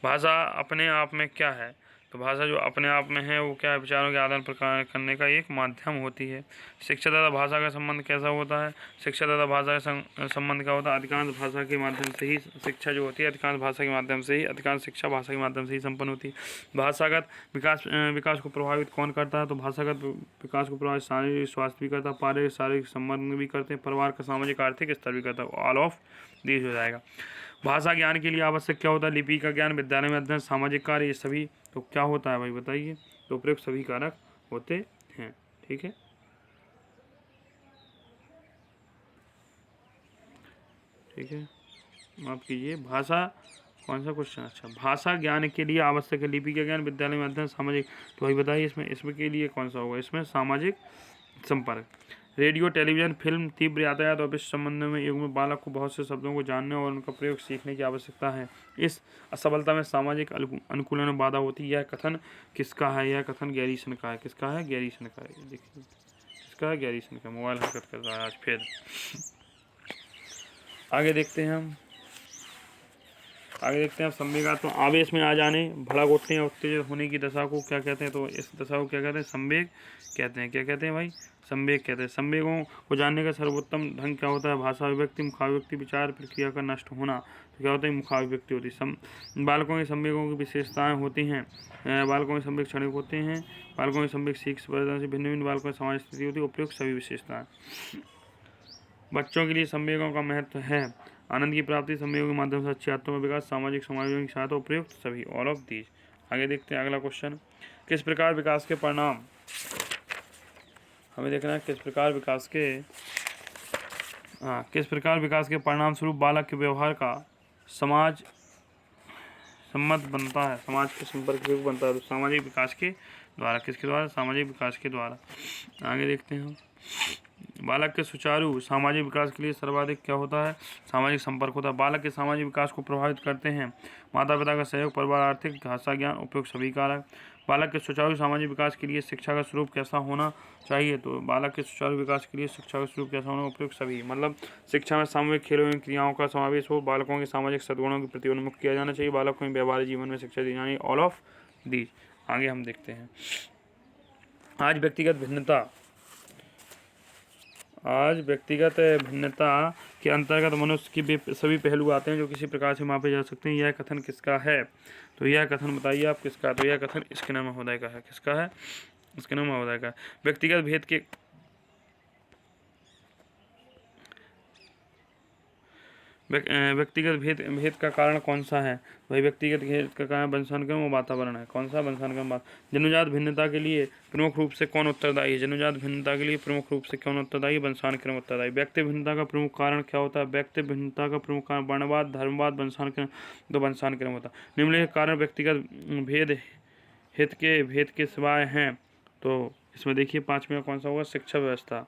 भाषा अपने आप में क्या है? तो भाषा जो अपने आप में है वो क्या है? विचारों के आदान प्रदान करने का एक माध्यम होती है। शिक्षा तथा भाषा का संबंध कैसा होता है? शिक्षा तथा भाषा का संबंध क्या होता है? अधिकांश भाषा के माध्यम से ही शिक्षा जो होती है, अधिकांश भाषा के माध्यम से ही, अधिकांश शिक्षा भाषा के माध्यम से ही संपन्न होती है। भाषागत विकास को प्रभावित कौन करता है? तो भाषागत विकास को प्रभावित शारीरिक स्वास्थ्य भी करता है, पारिवारिक शारीरिक संबंध भी करते हैं, परिवार का सामाजिक आर्थिक स्तर भी करता है। ऑल ऑफ दीज हो जाएगा। भाषा ज्ञान के लिए आवश्यक क्या होता है? लिपि का ज्ञान, विद्यालय में अध्ययन, सामाजिक कार्य, ये सभी। तो क्या होता है भाई बताइए? तो उपयुक्त सभी कारक होते हैं। ठीक है, ठीक है, माफ कीजिए, भाषा कौन सा क्वेश्चन? अच्छा, भाषा ज्ञान के लिए आवश्यक है लिपि का ज्ञान, विद्यालय में अध्ययन, सामाजिक। तो भाई बताइए इसमें के लिए कौन सा होगा? इसमें सामाजिक संपर्क। रेडियो, टेलीविजन, फिल्म, तीव्र यातायात और विश्व संबंध में युग में बालक को बहुत से शब्दों को जानने और उनका प्रयोग सीखने की आवश्यकता है। इस असफलता में सामाजिक अनुकूलन में बाधा होती है। यह कथन किसका है? यह कथन गैरीसन का है। किसका है? गैरीसन का है। देखिए किसका है? गैरीसन का। मोबाइल हरकत कर रहा है आज फिर। आगे देखते हैं हम, संवेगात्मक आवेश में आ जाने, भड़क उठने और उत्तेजित होने की दशा को क्या कहते हैं? तो इस दशा को क्या कहते हैं? संवेग कहते हैं। क्या कहते हैं भाई? संवेग कहते हैं। संवेगों को जानने का सर्वोत्तम ढंग क्या होता है? भाषा अभिव्यक्ति, मुखाभिव्यक्ति, विचार प्रक्रिया का नष्ट होना। तो क्या होता है? मुखाभिव्यक्ति होती है। बालकों के संवेगों की विशेषताएं होती हैं। बालकों के संवेग क्षणिक होते हैं। बालकों के संवेग सीख से भिन्न भिन्न बालकों की समाज स्थिति होती है। उपयुक्त सभी विशेषताएं। बच्चों के लिए संवेगों का महत्व है। आनंद की प्राप्ति संवेगों के माध्यम से अच्छे आत्म विकास, सामाजिक समायोजन की सहायता, उपयुक्त सभी, ऑल ऑफ दीज। आगे देखते हैं अगला क्वेश्चन। किस प्रकार विकास के परिणाम, हमें देखना है किस प्रकार विकास के परिणाम स्वरूप बालक के व्यवहार का समाज सम्मत बनता है, समाज के संपर्क में बनता है। तो सामाजिक विकास के द्वारा, किसके द्वारा, सामाजिक विकास के द्वारा। आगे देखते हैं। बालक के सुचारू सामाजिक विकास के लिए सर्वाधिक क्या होता है, सामाजिक संपर्क होता है। बालक के सामाजिक विकास को प्रभावित करते हैं माता पिता का सहयोग, परिवार, आर्थिक, भाषा ज्ञान, उपयुक्त सभी कारक। बालक के सुचारू सामाजिक विकास के लिए शिक्षा का स्वरूप कैसा होना चाहिए, तो बालक के सुचारू विकास के लिए शिक्षा का स्वरूप कैसा होना, उपयुक्त सभी, मतलब शिक्षा में सामूहिक खेलों एवं क्रियाओं का समावेश हो। बालकों के सामाजिक सद्गुणों के प्रति उन्मुख किया जाना चाहिए। बालकों को व्यवहारिक जीवन में शिक्षा दी जानी, ऑल ऑफ दीज। आगे हम देखते हैं। आज व्यक्तिगत भिन्नता के अंतर्गत मनुष्य के सभी पहलू आते हैं जो किसी प्रकार से मापे जा सकते हैं। यह कथन किसका है, तो यह कथन बताइए आप किसका, तो यह कथन स्किनर महोदय का है। किसका है, स्किनर महोदय का। व्यक्तिगत भेद का कारण कौन सा है, वही व्यक्तिगत भेद का कारण वंशानुक्रम और वातावरण है। कौन सा, वंशानुक्रम। जन्मजात भिन्नता के लिए प्रमुख रूप से कौन उत्तरदायी है, जन्मजात भिन्नता के लिए प्रमुख रूप से कौन उत्तरदायी, वंशानुक्रम उत्तरदायी। व्यक्ति भिन्नता का प्रमुख कारण क्या होता है, व्यक्ति भिन्नता का प्रमुख कारण वर्णवाद, धर्मवाद, वंशानुक्रम, तो वंशानुक्रम होता है। निम्नलिखित कारण व्यक्तिगत भेद के सिवाय हैं, तो इसमें देखिए पांचवें कौन सा होगा, शिक्षा व्यवस्था।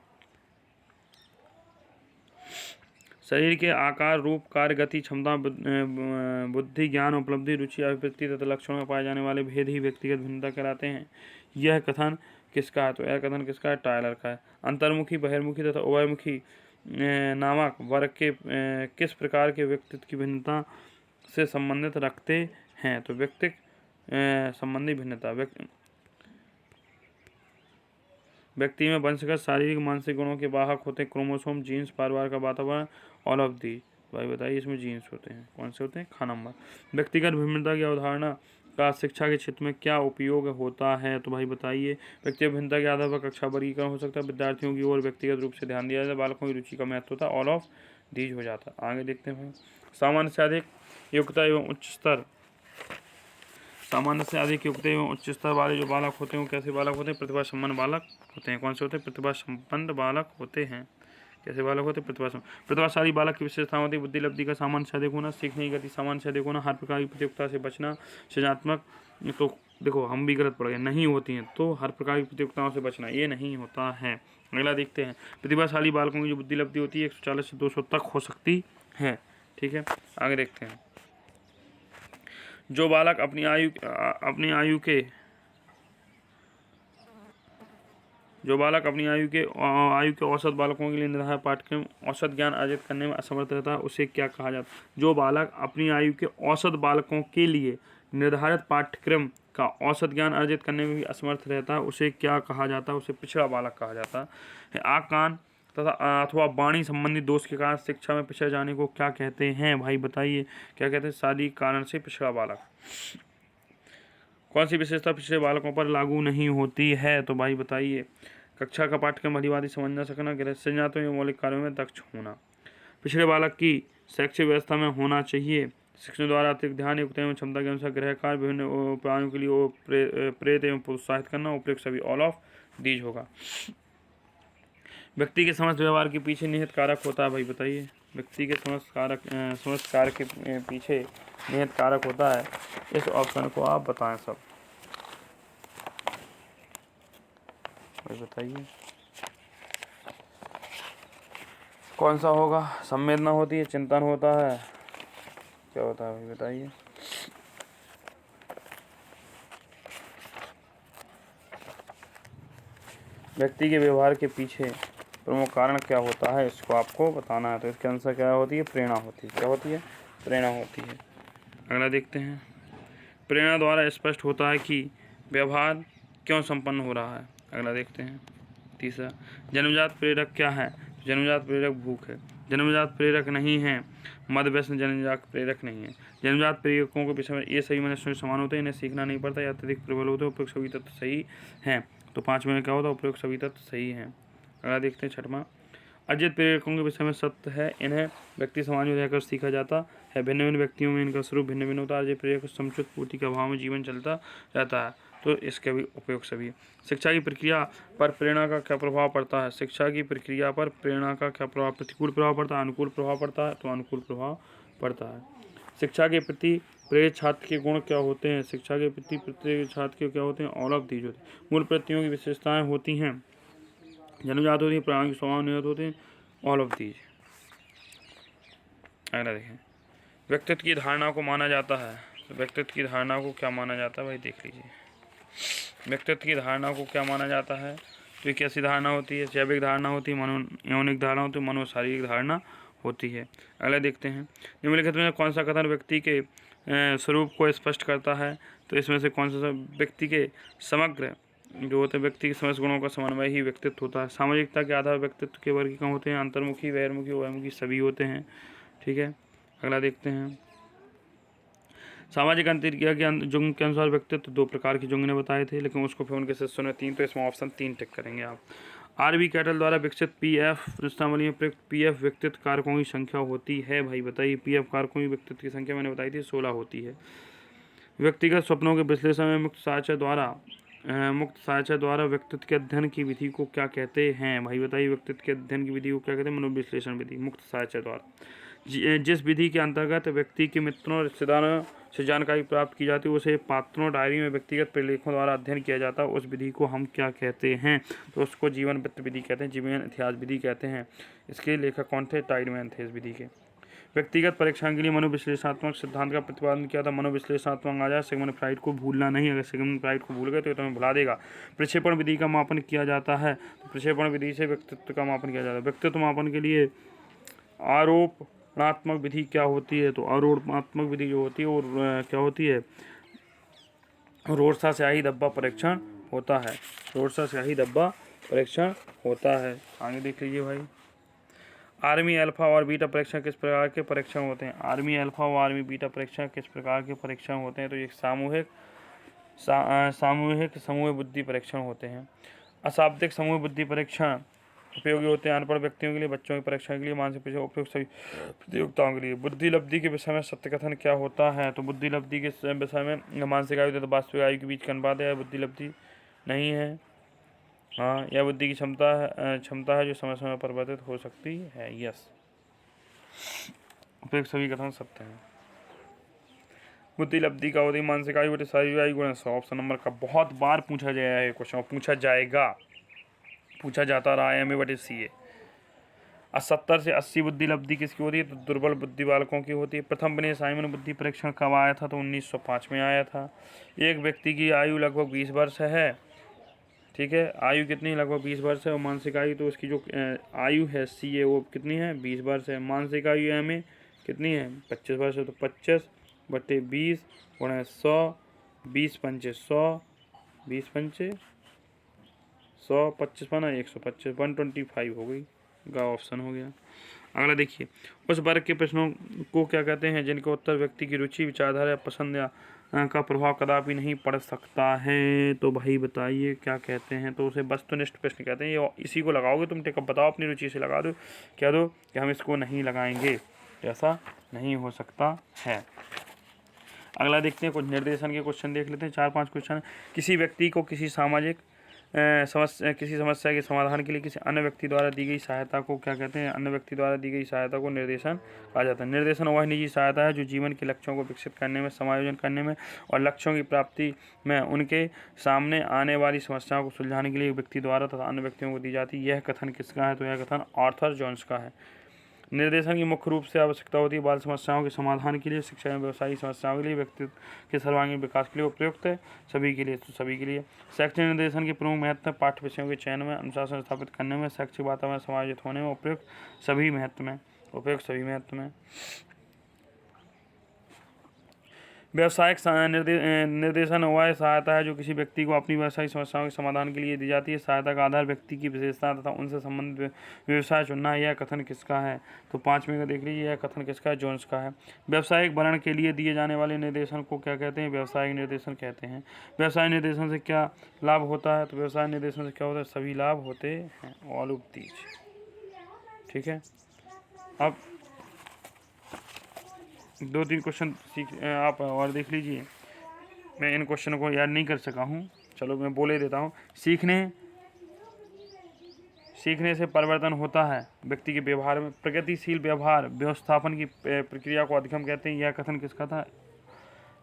शरीर के आकार, रूप, कार्य, गति, क्षमता, बुद्धि, ज्ञान, उपलब्धि, रुचि, अभिवृत्ति तथा लक्षणों में पाए जाने वाले भेद ही व्यक्तिगत भिन्नता कहलाते हैं। यह कथन किसका है, तो यह कथन किसका है, टायलर का है। अंतर्मुखी, बहिर्मुखी तथा उभयमुखी नामक वर्ग के किस प्रकार के व्यक्तित्व की भिन्नता से संबंधित रखते हैं, तो व्यक्तिक संबंधी भिन्नता। व्यक्ति में वंशगत, शारीरिक, मानसिक गुणों के वाहक होते हैं। क्रोमोसोम, जीन्स, परिवार का वातावरण, ऑल ऑफ दी। भाई बताइए इसमें जीन्स होते हैं, कौन से होते हैं, ख नंबर। व्यक्तिगत भिन्नता की अवधारणा का शिक्षा के क्षेत्र में क्या उपयोग होता है, तो भाई बताइए। व्यक्तिगत भिन्नता के आधार पर कक्षा वर्गीकरण हो सकता है। विद्यार्थियों की ओर व्यक्तिगत रूप से ध्यान दिया जाता है। बालकों की रुचि का महत्व होता है, ऑल ऑफ दीज हो जाता है। आगे देखते हैं। सामान्य से अधिक योग्यता एवं उच्च स्तर, सामान्य से अधिक योग्यता एवं उच्च स्तर वाले जो बालक होते हैं वो कैसे बालक होते हैं, प्रतिभा संपन्न बालक होते हैं। कौन से होते हैं, प्रतिभा संपन्न बालक होते हैं। कैसे बालक होते हैं, प्रतिभाशाली बालक की विशेषता होती है बुद्धि लब्धि का सामान्य से अधिक होना, सीखने की गति सामान्य से अधिक होना, हर प्रकार की प्रतियोगिता से बचना, सृजनात्मक, तो देखो हम भी गलत पड़ गए, नहीं होती हैं, तो हर प्रकार की प्रतियोगिताओं से बचना ये नहीं होता है। अगला देखते हैं। प्रतिभाशाली बालकों की जो बुद्धि लब्धि होती है 140 से 200 तक हो सकती है। ठीक है, आगे देखते हैं। जो बालक अपनी आयु के औसत बालकों के लिए निर्धारित पाठ्यक्रम औसत ज्ञान अर्जित करने में असमर्थ रहता है उसे क्या कहा जाता है, जो बालक अपनी आयु के औसत बालकों के लिए निर्धारित पाठ्यक्रम का औसत ज्ञान अर्जित करने में भी असमर्थ रहता है उसे क्या कहा जाता है, उसे पिछड़ा बालक कहा जाता है। आँख, कान तथा अथवा वाणी संबंधी दोष के कारण शिक्षा में पिछड़ जाने को क्या कहते हैं, भाई बताइए क्या कहते हैं, शारीरिक कारण से पिछड़ा बालक। कौन सी विशेषता पिछड़े बालकों पर लागू नहीं होती है, तो भाई बताइए। कक्षा का पाठ्यक्रम भलीभांति समझ न सकना, सृजनात्मक एवं मौलिक कार्यों में दक्ष होना। पिछड़े बालक की शैक्षिक व्यवस्था में होना चाहिए शिक्षण द्वारा अतिरिक्त ध्यान, योग्यता एवं क्षमता के अनुसार गृह कार्य, विभिन्न उपायों के लिए प्रेरित एवं प्रोत्साहित करना, उपयुक्त सभी, ऑल ऑफ दीज होगा। व्यक्ति के समस्त व्यवहार के पीछे निहित कारक होता है, भाई बताइए। व्यक्ति के समस्त कार्य के पीछे निहित कारक होता है, इस ऑप्शन को आप बताएं सब, भाई बताइए कौन सा होगा। संवेदना होती है, चिंतन होता है, क्या होता है भाई बताइए। व्यक्ति के व्यवहार के पीछे प्रमुख कारण क्या होता है, इसको आपको बताना है। तो इसके आंसर क्या होती है, प्रेरणा होती है। क्या होती है, प्रेरणा होती है। अगला देखते हैं। प्रेरणा द्वारा स्पष्ट होता है कि व्यवहार क्यों संपन्न हो रहा है। अगला देखते हैं। तीसरा, जन्मजात प्रेरक क्या है, जन्मजात प्रेरक भूख है। जन्मजात प्रेरक नहीं है, मद व्यसन जन्मजात प्रेरक नहीं है। जन्मजात प्रेरकों के विषय में ये सही मनुष्यों समान होते हैं, इन्हें सीखना नहीं पड़ता या अत्यधिक प्रबल होते हैं, उपयुक्त सभी तत्व सही हैं। तो 5 में क्या होता है, उपयुक्त सभी तत्व सही हैं। अगला देखते हैं छठवां। अर्जित प्रेरकों के विषय में सत्य है, इन्हें व्यक्ति समाज में रहकर सीखा जाता है। भिन्न भिन्न व्यक्तियों में इनका स्वरूप भिन्न भिन्न होता है। अर्जित प्रेरक समुचित पूर्ति के अभाव में जीवन चलता रहता है, तो इसके भी उपयोग सभी है। शिक्षा की प्रक्रिया पर प्रेरणा का क्या प्रभाव पड़ता है? शिक्षा की प्रक्रिया पर प्रेरणा का क्या प्रभाव? प्रतिकूल प्रभाव पड़ता है, अनुकूल प्रभाव पड़ता है, तो अनुकूल प्रभाव पड़ता है। शिक्षा के प्रति प्रेरित छात्र के गुण क्या होते हैं? शिक्षा के प्रति प्रेरित छात्र के क्या होते हैं? ऑल ऑफ दीज होते हैं। मूल प्रत्ययों की विशेषताएं होती हैं, जन्मजात होती हैं, प्राणिक स्वभाव नियत होते हैं, ऑल ऑफ दीज। अगला देखें, व्यक्तित्व की धारणा को माना जाता है। तो व्यक्तित्व की धारणा को क्या माना जाता है भाई, देख लीजिए। व्यक्तित्व की धारणा को क्या माना जाता है? तो एक ऐसी धारणा होती है, जैविक धारणा होती है, मनोयौनिक धारणा होती है, मनोशारीरिक धारणा होती है। अगला देखते हैं, निम्नलिखित में कौन सा कथन व्यक्ति के स्वरूप को स्पष्ट करता है? तो इसमें से कौन सा व्यक्ति के समग्र जो होते हैं, व्यक्ति के समस्त गुणों का समन्वय ही व्यक्तित्व होता है। सामाजिकता के आधार व्यक्तित्व के वर्गीकरण होते हैं, अंतर्मुखी, बहिर्मुखी, उभयमुखी सभी होते हैं। ठीक है, अगला देखते हैं, सामाजिक अंतर्क्रिया के जुंग के अनुसार व्यक्तित्व 2 प्रकार के जुंग ने बताए थे, लेकिन उसको फिर उनके शिष्यों ने 3, तो इसमें ऑप्शन 3 टिक करेंगे आप। आरबी कैटल द्वारा विकसित पीएफ प्रश्नावली में प्रयुक्त पीएफ व्यक्तित्व कारकों की संख्या होती है। भाई बताइए, पीएफ कारकों की व्यक्तित्व की संख्या मैंने बताई थी 16 होती है। व्यक्तिगत स्वप्नों के विश्लेषण में मुक्त साक्ष्य द्वारा व्यक्तित्व के अध्ययन की विधि को क्या कहते हैं? भाई बताइए, व्यक्तित्व के अध्ययन की विधि को क्या कहते हैं? मनोविश्लेषण विधि, मुक्त साक्ष्य द्वारा। जिस विधि के अंतर्गत व्यक्ति के मित्रों और रिश्तेदारों से जानकारी प्राप्त की जाती है, उसे पात्रों डायरी में व्यक्तिगत प्रलेखों द्वारा अध्ययन किया जाता है, उस विधि को हम क्या कहते हैं? तो उसको जीवन वृत्त विधि कहते हैं, जीवन इतिहास विधि कहते हैं। इसके लेखक कौन थे? टाइडमैन थे इस विधि के। व्यक्तिगत परीक्षण के लिए मनोविश्लेषणात्मक सिद्धांत का प्रतिपादन किया था। मनोविश्लेषणात्मक आ जाए, सिगमंड फ्राइड को भूलना नहीं, अगर सिगमंड फ्राइड को भूल गए तो तुम्हें भुला देगा। प्रक्षेपण विधि का मापन किया जाता है, तो प्रक्षेपण विधि से व्यक्तित्व का मापन किया जाता है। व्यक्तित्व मापन के लिए आरोपणात्मक विधि क्या होती है? तो आरोपणात्मक विधि जो होती है वो क्या होती है? रोरसा स्याही धब्बा परीक्षण होता है। रोरसा स्याही धब्बा परीक्षण होता है। आगे देख लीजिए भाई, आर्मी अल्फा और बीटा परीक्षण किस प्रकार के परीक्षण होते हैं? आर्मी अल्फा और आर्मी बीटा परीक्षण किस प्रकार के परीक्षण होते हैं? तो एक सामूहिक समूह बुद्धि परीक्षण होते हैं। अशाब्दिक समूह बुद्धि परीक्षण उपयोगी होते हैं अनपढ़ व्यक्तियों के लिए, बच्चों के परीक्षण के लिए, मानसिक परीक्षण उपयुक्त सभी प्रतियोगिताओं के लिए। बुद्धि लब्धि के विषय में सत्य कथन क्या होता है? तो बुद्धि लब्धि के विषय में मानसिक आयु तथा वास्तविक आयु के बीच का अनुपात है, बुद्धि लब्धि नहीं है। हाँ, यह बुद्धि की क्षमता है जो समय समय पर परिवर्तित हो सकती है। यस, उपयुक्त सभी कथन सत्य हैं। बुद्धि लब्धि का होती मानसिक आयु बटे शारीरिक आयु गुणा 100। ऑप्शन नंबर का बहुत बार पूछा गया है क्वेश्चन, पूछा जाएगा, पूछा जाता रहा है एमए बटे सीए। 70 से 80 बुद्धि लब्धि किसकी होती है? तो दुर्बल बुद्धि बालकों की होती है। प्रथम विनय साइमन बुद्धि परीक्षण कब आया था? तो 1905 में आया था। एक व्यक्ति की आयु लगभग 20 वर्ष है। ठीक है, आयु कितनी? लगभग 20 वर्ष है। और मानसिक आयु तो उसकी जो आयु है सीए वो कितनी है? 20 वर्ष है। मानसिक आयु एमए कितनी है? 25 वर्ष है। तो 25 बटे 20 गुणा 100, 20 पंचे 100, 20 पंचे 100, 25 बना 125, 125 हो गई, गा ऑप्शन हो गया। अगला देखिए, उस वर्ग के प्रश्नों को क्या कहते हैं जिनके उत्तर व्यक्ति की रुचि, विचारधारा, पसंद या का प्रभाव कदापि नहीं पड़ सकता है? तो भाई बताइए क्या कहते हैं? तो उसे वस्तुनिष्ठ प्रश्न कहते हैं। ये इसी को लगाओगे तुम, टिक बताओ अपनी रुचि से लगा दो, कह दो कि हम इसको नहीं लगाएंगे, ऐसा नहीं हो सकता है। अगला देखते हैं, कुछ निर्देशन के क्वेश्चन देख लेते हैं, 4-5 क्वेश्चन। किसी व्यक्ति को किसी समस्या के समाधान के लिए किसी अन्य व्यक्ति द्वारा दी गई सहायता को क्या कहते हैं? अन्य व्यक्ति द्वारा दी गई सहायता को निर्देशन कहा जाता है। निर्देशन वह निजी सहायता है जो जीवन के लक्ष्यों को विकसित करने में, समायोजन करने में और लक्ष्यों की प्राप्ति में उनके सामने आने वाली समस्याओं को सुलझाने के लिए व्यक्ति द्वारा तथा अन्य व्यक्तियों को दी जाती है। यह कथन किसका है? तो यह कथन आर्थर जोन्स का है। निर्देशन की मुख्य रूप से आवश्यकता होती है बाल समस्याओं के समाधान के लिए, शिक्षा एवं व्यवसायिक समस्याओं के लिए, व्यक्तित्व के सर्वांगीण विकास के लिए उपयुक्त है सभी के लिए। तो सभी के लिए शैक्षणिक निर्देशन के प्रमुख महत्व पाठ्य विषयों के चयन में, अनुशासन स्थापित करने में, शैक्षिक वातावरण समायोजित होने में, उपयुक्त सभी महत्व में। व्यावसायिक निर्देशन वह सहायता है जो किसी व्यक्ति को अपनी व्यावसायिक समस्याओं के समाधान के लिए दी जाती है। सहायता का आधार व्यक्ति की विशेषता तथा उनसे संबंधित व्यवसाय चुनना है। यह कथन किसका है? तो 5वें का देख लीजिए, यह कथन किसका है? जोन्स का है। व्यावसायिक वर्णन के लिए दिए जाने वाले निर्देशन को क्या कहते हैं? व्यावसायिक निर्देशन कहते हैं। व्यवसाय निर्देशन से क्या लाभ होता है? तो व्यवसाय निर्देशन से क्या होता है? सभी लाभ होते हैं, ऑल ऑफ दीज। ठीक है। अब 2-3 क्वेश्चन आप और देख लीजिए। मैं इन क्वेश्चनों को याद नहीं कर सका हूँ, चलो मैं बोले देता हूँ। सीखने से परिवर्तन होता है व्यक्ति के व्यवहार में। प्रगतिशील व्यवहार व्यवस्थापन की प्रक्रिया को अधिगम कहते हैं। यह कथन किसका था?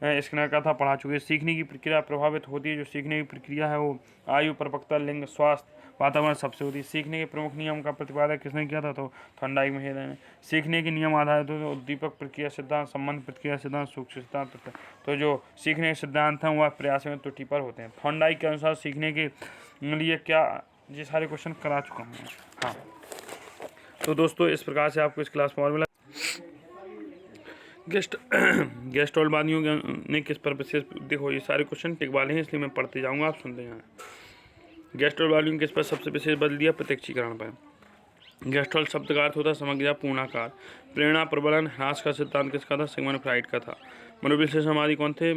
स्किनर का था, पढ़ा चुके। सीखने की प्रक्रिया प्रभावित होती है, जो सीखने की प्रक्रिया है वो आयु, परिपक्वता, लिंग, स्वास्थ्य, वातावरण सबसे होती है। सीखने के प्रमुख नियम का प्रतिपादन किसने किया था? तो थॉर्नडाइक महोदय ने। सीखने के नियम आधारित होते हैं उद्दीपक प्रक्रिया सिद्धांत, संबंध प्रक्रिया सिद्धांत, सूक्ष्म सिद्धांत। तो जो सीखने के सिद्धांत हैं वह प्रयास में त्रुटि पर होते हैं। थॉर्नडाइक के अनुसार सीखने के लिए क्या, ये सारे क्वेश्चन करा चुका हूँ। हाँ, तो दोस्तों इस प्रकार से आपको इस क्लास फॉर्मूला गेस्टोलवादियों ने किस पर विशेष, देखो ये सारे क्वेश्चन टिक वाले हैं इसलिए मैं पढ़ते जाऊंगा, आप सुनते जाएं। गेस्टोलवादियों ने किस पर सबसे विशेष बल दिया? प्रत्यक्षीकरण पर। गेस्टोल शब्द का अर्थ होता है समग्र या पूर्णाकार। प्रेरणा, प्रबलन, ह्रास का सिद्धांत किसका था? सिगमंड फ्राइड का था। मनोविश्लेषणवादी कौन थे?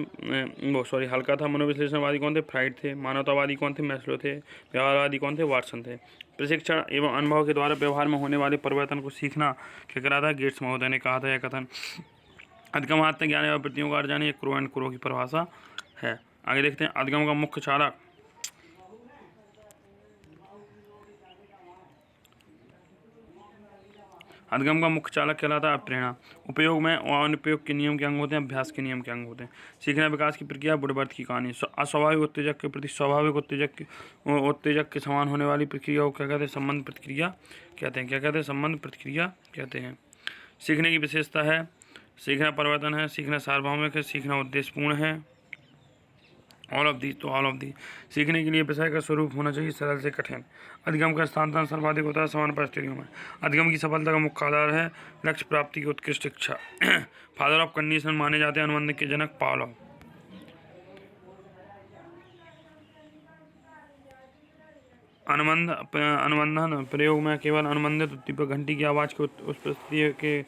हल्का था। मनोविश्लेषणवादी कौन थे? फ्राइड थे। मानवतावादी कौन थे? मैस्लो थे। व्यवहारवादी कौन थे? वाटसन थे। प्रशिक्षण एवं अनुभव के द्वारा व्यवहार में होने वाले परिवर्तन को सीखना क्या करा था? गेट्स महोदय ने कहा था यह कथन। अधिगम आत्म ज्ञान एवं वृत्तियों का अर्जन, ये क्रो एंड क्रो की परिभाषा है। आगे देखते हैं। अधिगम का मुख्य चालक, अधिगम का मुख्य चालक कहलाता है प्रेरणा। उपयोग में और अनुपयोग के नियम के अंग होते हैं, अभ्यास के नियम के अंग होते हैं। सीखना विकास की प्रक्रिया, बुडवर्थ की कहानी। अस्वाभाविक उत्तेजक के प्रति स्वाभाविक उत्तेजक के समान होने वाली प्रक्रिया को क्या कहते हैं? संबंध प्रतिक्रिया कहते हैं। क्या कहते हैं? संबंध प्रतिक्रिया कहते हैं। सीखने की विशेषता है, सीखना परिवर्तन है, सीखना सार्वभौमिक है, सीखना उद्देश्यपूर्ण है। ऑल ऑफ दी, तो ऑल ऑफ दी। सीखने के लिए विषय का स्वरूप होना चाहिए सरल से कठिन। अधिगम का स्थानांतरण सर्वाधिक होता है समान परिस्थितियों में। अधिगम की सफलता का मुख्य आधार है लक्ष्य प्राप्ति की उत्कृष्ट इच्छा। फादर ऑफ कंडीशन माने जाते हैं अनुबंध के जनक पावलोव। अनुबंधन प्रयोग में केवल अनुबंधित उद्दीपक घंटी की आवाज़ को उस परिस्थिति के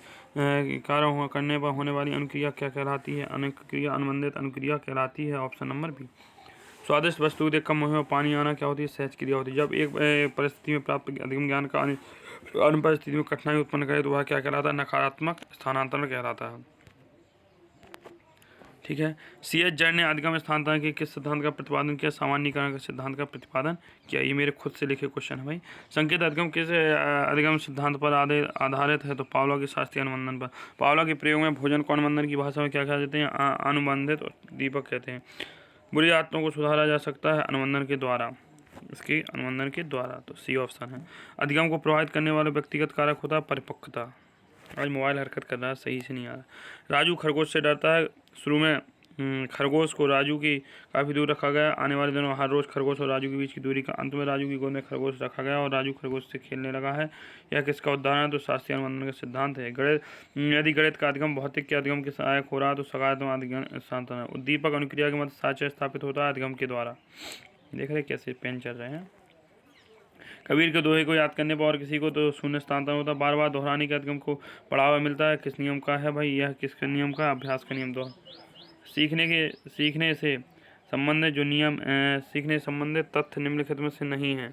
कारण करने पर होने वाली अनुक्रिया क्या कहलाती है? अनुक्रिया अनुबंधित अनुक्रिया कहलाती है। Option number B. स्वादिष्ट वस्तु देख कम मुँह में पानी आना क्या होती है? सहज क्रिया होती है। जब एक परिस्थिति में प्राप्त अधिगम ज्ञान का अन्य परिस्थिति में कठिनाई उत्पन्न करे तो वह क्या कहलाता है? नकारात्मक स्थानांतरण कहलाता है। ठीक है। C.H. जैन ने अधिगम स्थानांतरण के किस सिद्धांत का प्रतिपादन किया? सामान्यीकरण के सिद्धांत का प्रतिपादन किया। ये मेरे खुद से लिखे क्वेश्चन है भाई। संकेत अधिगम किस अधिगम सिद्धांत पर आधारित है? तो पावलोव के शास्त्रीय अनुबंधन पर। पावलोव के प्रयोग में भोजन को अनुबंधन की भाषा में क्या कहा जाते हैं? अनुबंधित दीपक कहते हैं। बुरी आदतों को सुधारा जा सकता है अनुबंधन के द्वारा, इसके अनुबंधन के द्वारा, तो सी ऑप्शन है। अधिगम को प्रभावित करने वाला व्यक्तिगत कारक होता है परिपक्वता। आज मोबाइल हरकत कर रहा है, सही से नहीं आ रहा। राजू खरगोश से डरता है। शुरू में खरगोश को राजू की काफ़ी दूर रखा गया। आने वाले दिनों हर रोज़ खरगोश और राजू के बीच की दूरी का अंत में राजू की गोद में खरगोश रखा गया और राजू खरगोश से खेलने लगा है। यह किसका उदाहरण है? तो शास्त्रीय अनुबंधन का सिद्धांत है। गणित, यदि गणित का अधिगम भौतिक के अधिगम के सहायक हो रहा है तो सकारात्मक अधिगम स्थानांतरण है। उद्दीपक अनुक्रिया के मध्य साक्ष्य स्थापित होता है अधिगम के द्वारा। देख रहे कैसे पेन चल रहे हैं। कबीर के दोहे को याद करने पर और किसी को तो शून्य स्थानांतरण होता है। बार बार दोहराने के अधिगम को बढ़ावा मिलता है। किस नियम का है भाई? यह किस नियम का? अभ्यास का नियम। सीखने से संबंधित जो नियम सीखने से संबंधित तथ्य निम्नलिखित में से नहीं है।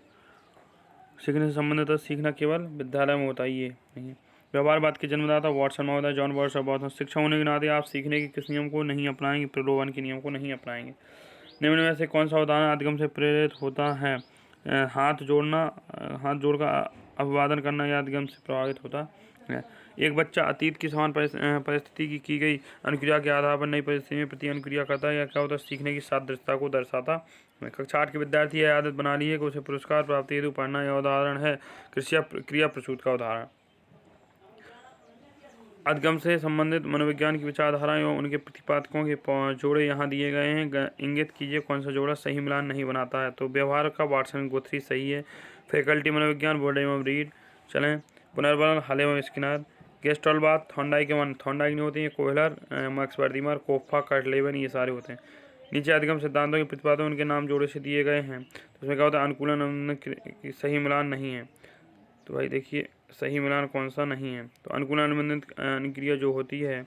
सीखने से संबंधित तथ्य सीखना केवल विद्यालय में होता है, ये नहीं है। व्यवहारवाद के जन्मदाता वाटसन महोदय, जॉन बॉर्स और बॉर्सन। शिक्षा होने के नाते आप सीखने के किस नियम को नहीं अपनाएंगे? प्रलोभन के नियम को नहीं अपनाएंगे। निम्न में से कौन सा उदाहरण अधिगम से प्रेरित होता है? हाथ जोड़कर अभिवादन करना या अधिगम से प्रभावित होता है। एक बच्चा अतीत की समान परिस्थिति की गई अनुक्रिया के आधार पर नई परिस्थिति में प्रति अनुक्रिया करता है। या क्या होता है? सीखने की सादृश्यता को दर्शाता है। कक्षा 8 के विद्यार्थी यह आदत बना ली है कि उसे पुरस्कार प्राप्ति हेतु पढ़ना। यह उदाहरण है क्रिया प्रसूत का उदाहरण। अधिगम से संबंधित मनोविज्ञान की विचारधारा एवं उनके प्रतिपादकों के जोड़े यहाँ दिए गए हैं। इंगित कीजिए कौन सा जोड़ा सही मिलान नहीं बनाता है। तो व्यवहार का वाटसन गुथरी सही है। फैकल्टी मनोविज्ञान बोर्ड एवं रीड। चलें। पुनर्बल हले एवं स्किनर। गेस्टोलवाद थॉर्नडाइक नहीं होती है। कोहलर, मैक्स वर्दीमर, कोफ्फा, कर्टलेवन, ये सारे होते हैं। नीचे अधिगम सिद्धांतों के प्रतिपादक उनके नाम जोड़े से दिए गए हैं। तो उसमें क्या होता है? अनुकूलन सही मिलान नहीं है। तो भाई देखिए सही मिलान कौन सा नहीं है? तो अनुकूलन अनुबंधित अनुक्रिया जो होती है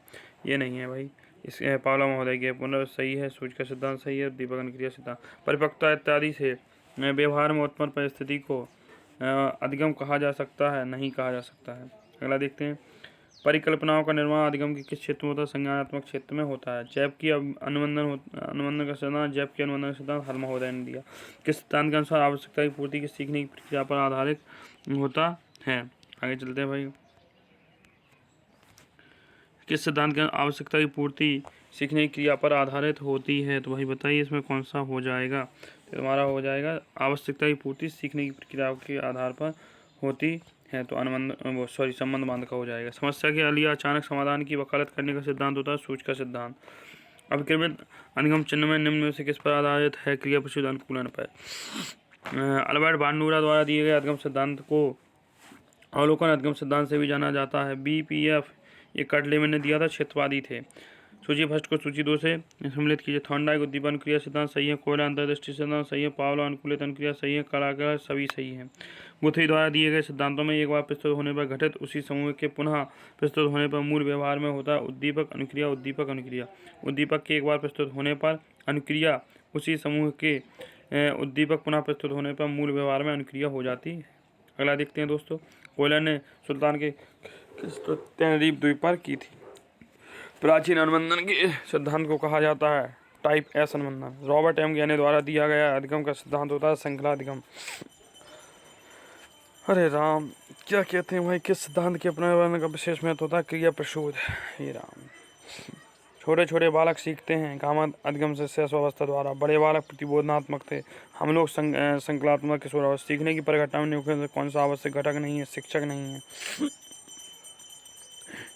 ये नहीं है भाई। इस पावलोव महोदय के पुनर्वस सही है। सूच का सिद्धांत सही है। दीपक अनुक्रिया सिद्धांत। परिपक्वता इत्यादि से व्यवहार में उत्पन्न परिस्थिति को अधिगम कहा जा सकता है? नहीं कहा जा सकता है। अगला देखते हैं, परिकल्पनाओं का निर्माण अधिगम के किस क्षेत्र में होता है? संज्ञानात्मक क्षेत्र में होता है। जैव की अनुबंधन का सिद्धांत, जैव की अनुबंधन का सिद्धांत हल महोदय ने दिया। किस सिद्धांत के अनुसार आवश्यकता की पूर्ति की सीखने की प्रक्रिया पर आधारित होता है? आगे चलते हैं भाई, किस सिद्धांत के आवश्यकता की पूर्ति सीखने की क्रिया पर आधारित होती है? तो भाई बताइए इसमें कौन सा हो जाएगा? तो हमारा हो जाएगा आवश्यकता की पूर्ति सीखने की प्रक्रिया के आधार पर होती है, तो संबंध बांध का हो जाएगा। समस्या के हल या अचानक समाधान की वकालत करने का सिद्धांत होता है सूच का सिद्धांत। अभिक्रमित अधिगम चिन्ह में निम्न में से किस पर आधारित है? क्रिया प्रसूत अनुकूलन पर। अल्बर्ट बांडूरा द्वारा दिए गए अधिगम सिद्धांत को अवलोकन अधिगम सिद्धांत से भी जाना जाता है। BPF ये कर्टलेमैन ने दिया था, क्षेत्रवादी थे। सूची फर्स्ट को सूची 2 से सम्मिलित कीजिए। थॉर्नडाइक उद्दीपन अनुक्रिया सिद्धांत सही है। कोयला अंतर्दृष्टि सिद्धांत सही है। पावलो अनुकूलित अनुक्रिया सही है। कलाकार सभी सही है। गुथरी द्वारा दिए गए सिद्धांतों में एक बार प्रस्तुत होने पर घटित उसी समूह के पुनः प्रस्तुत होने पर मूल व्यवहार में होता है उद्दीपक अनुक्रिया। उद्दीपक अनुक्रिया, उद्दीपक के एक बार प्रस्तुत होने पर अनुक्रिया उसी समूह के उद्दीपक पुनः प्रस्तुत होने पर मूल व्यवहार में अनुक्रिया हो जाती है। अगला देखते हैं दोस्तों, कोयला ने सुल्तान के तेनरीफ द्वीप पर की थी। प्राचीन अनुबंधन के सिद्धांत को कहा जाता है टाइप एस अनुबंधन। रॉबर्ट एम गैने द्वारा दिया गया अधिगम का सिद्धांत होता है श्रृंखला अधिगम। अरे राम, क्या कहते हैं भाई, किस सिद्धांत के पुनर्वर्णन का विशेष महत्व होता है? क्रिया प्रसूत। हे राम, छोटे छोटे बालक सीखते हैं काम अधिगम से शैशवावस्था द्वारा। बड़े बालक प्रतिबोधनात्मक थे, हम लोग संकलात्मक किशोरावस्था। सीखने की परिघटना में कौन सा आवश्यक घटक नहीं है? शिक्षक नहीं है।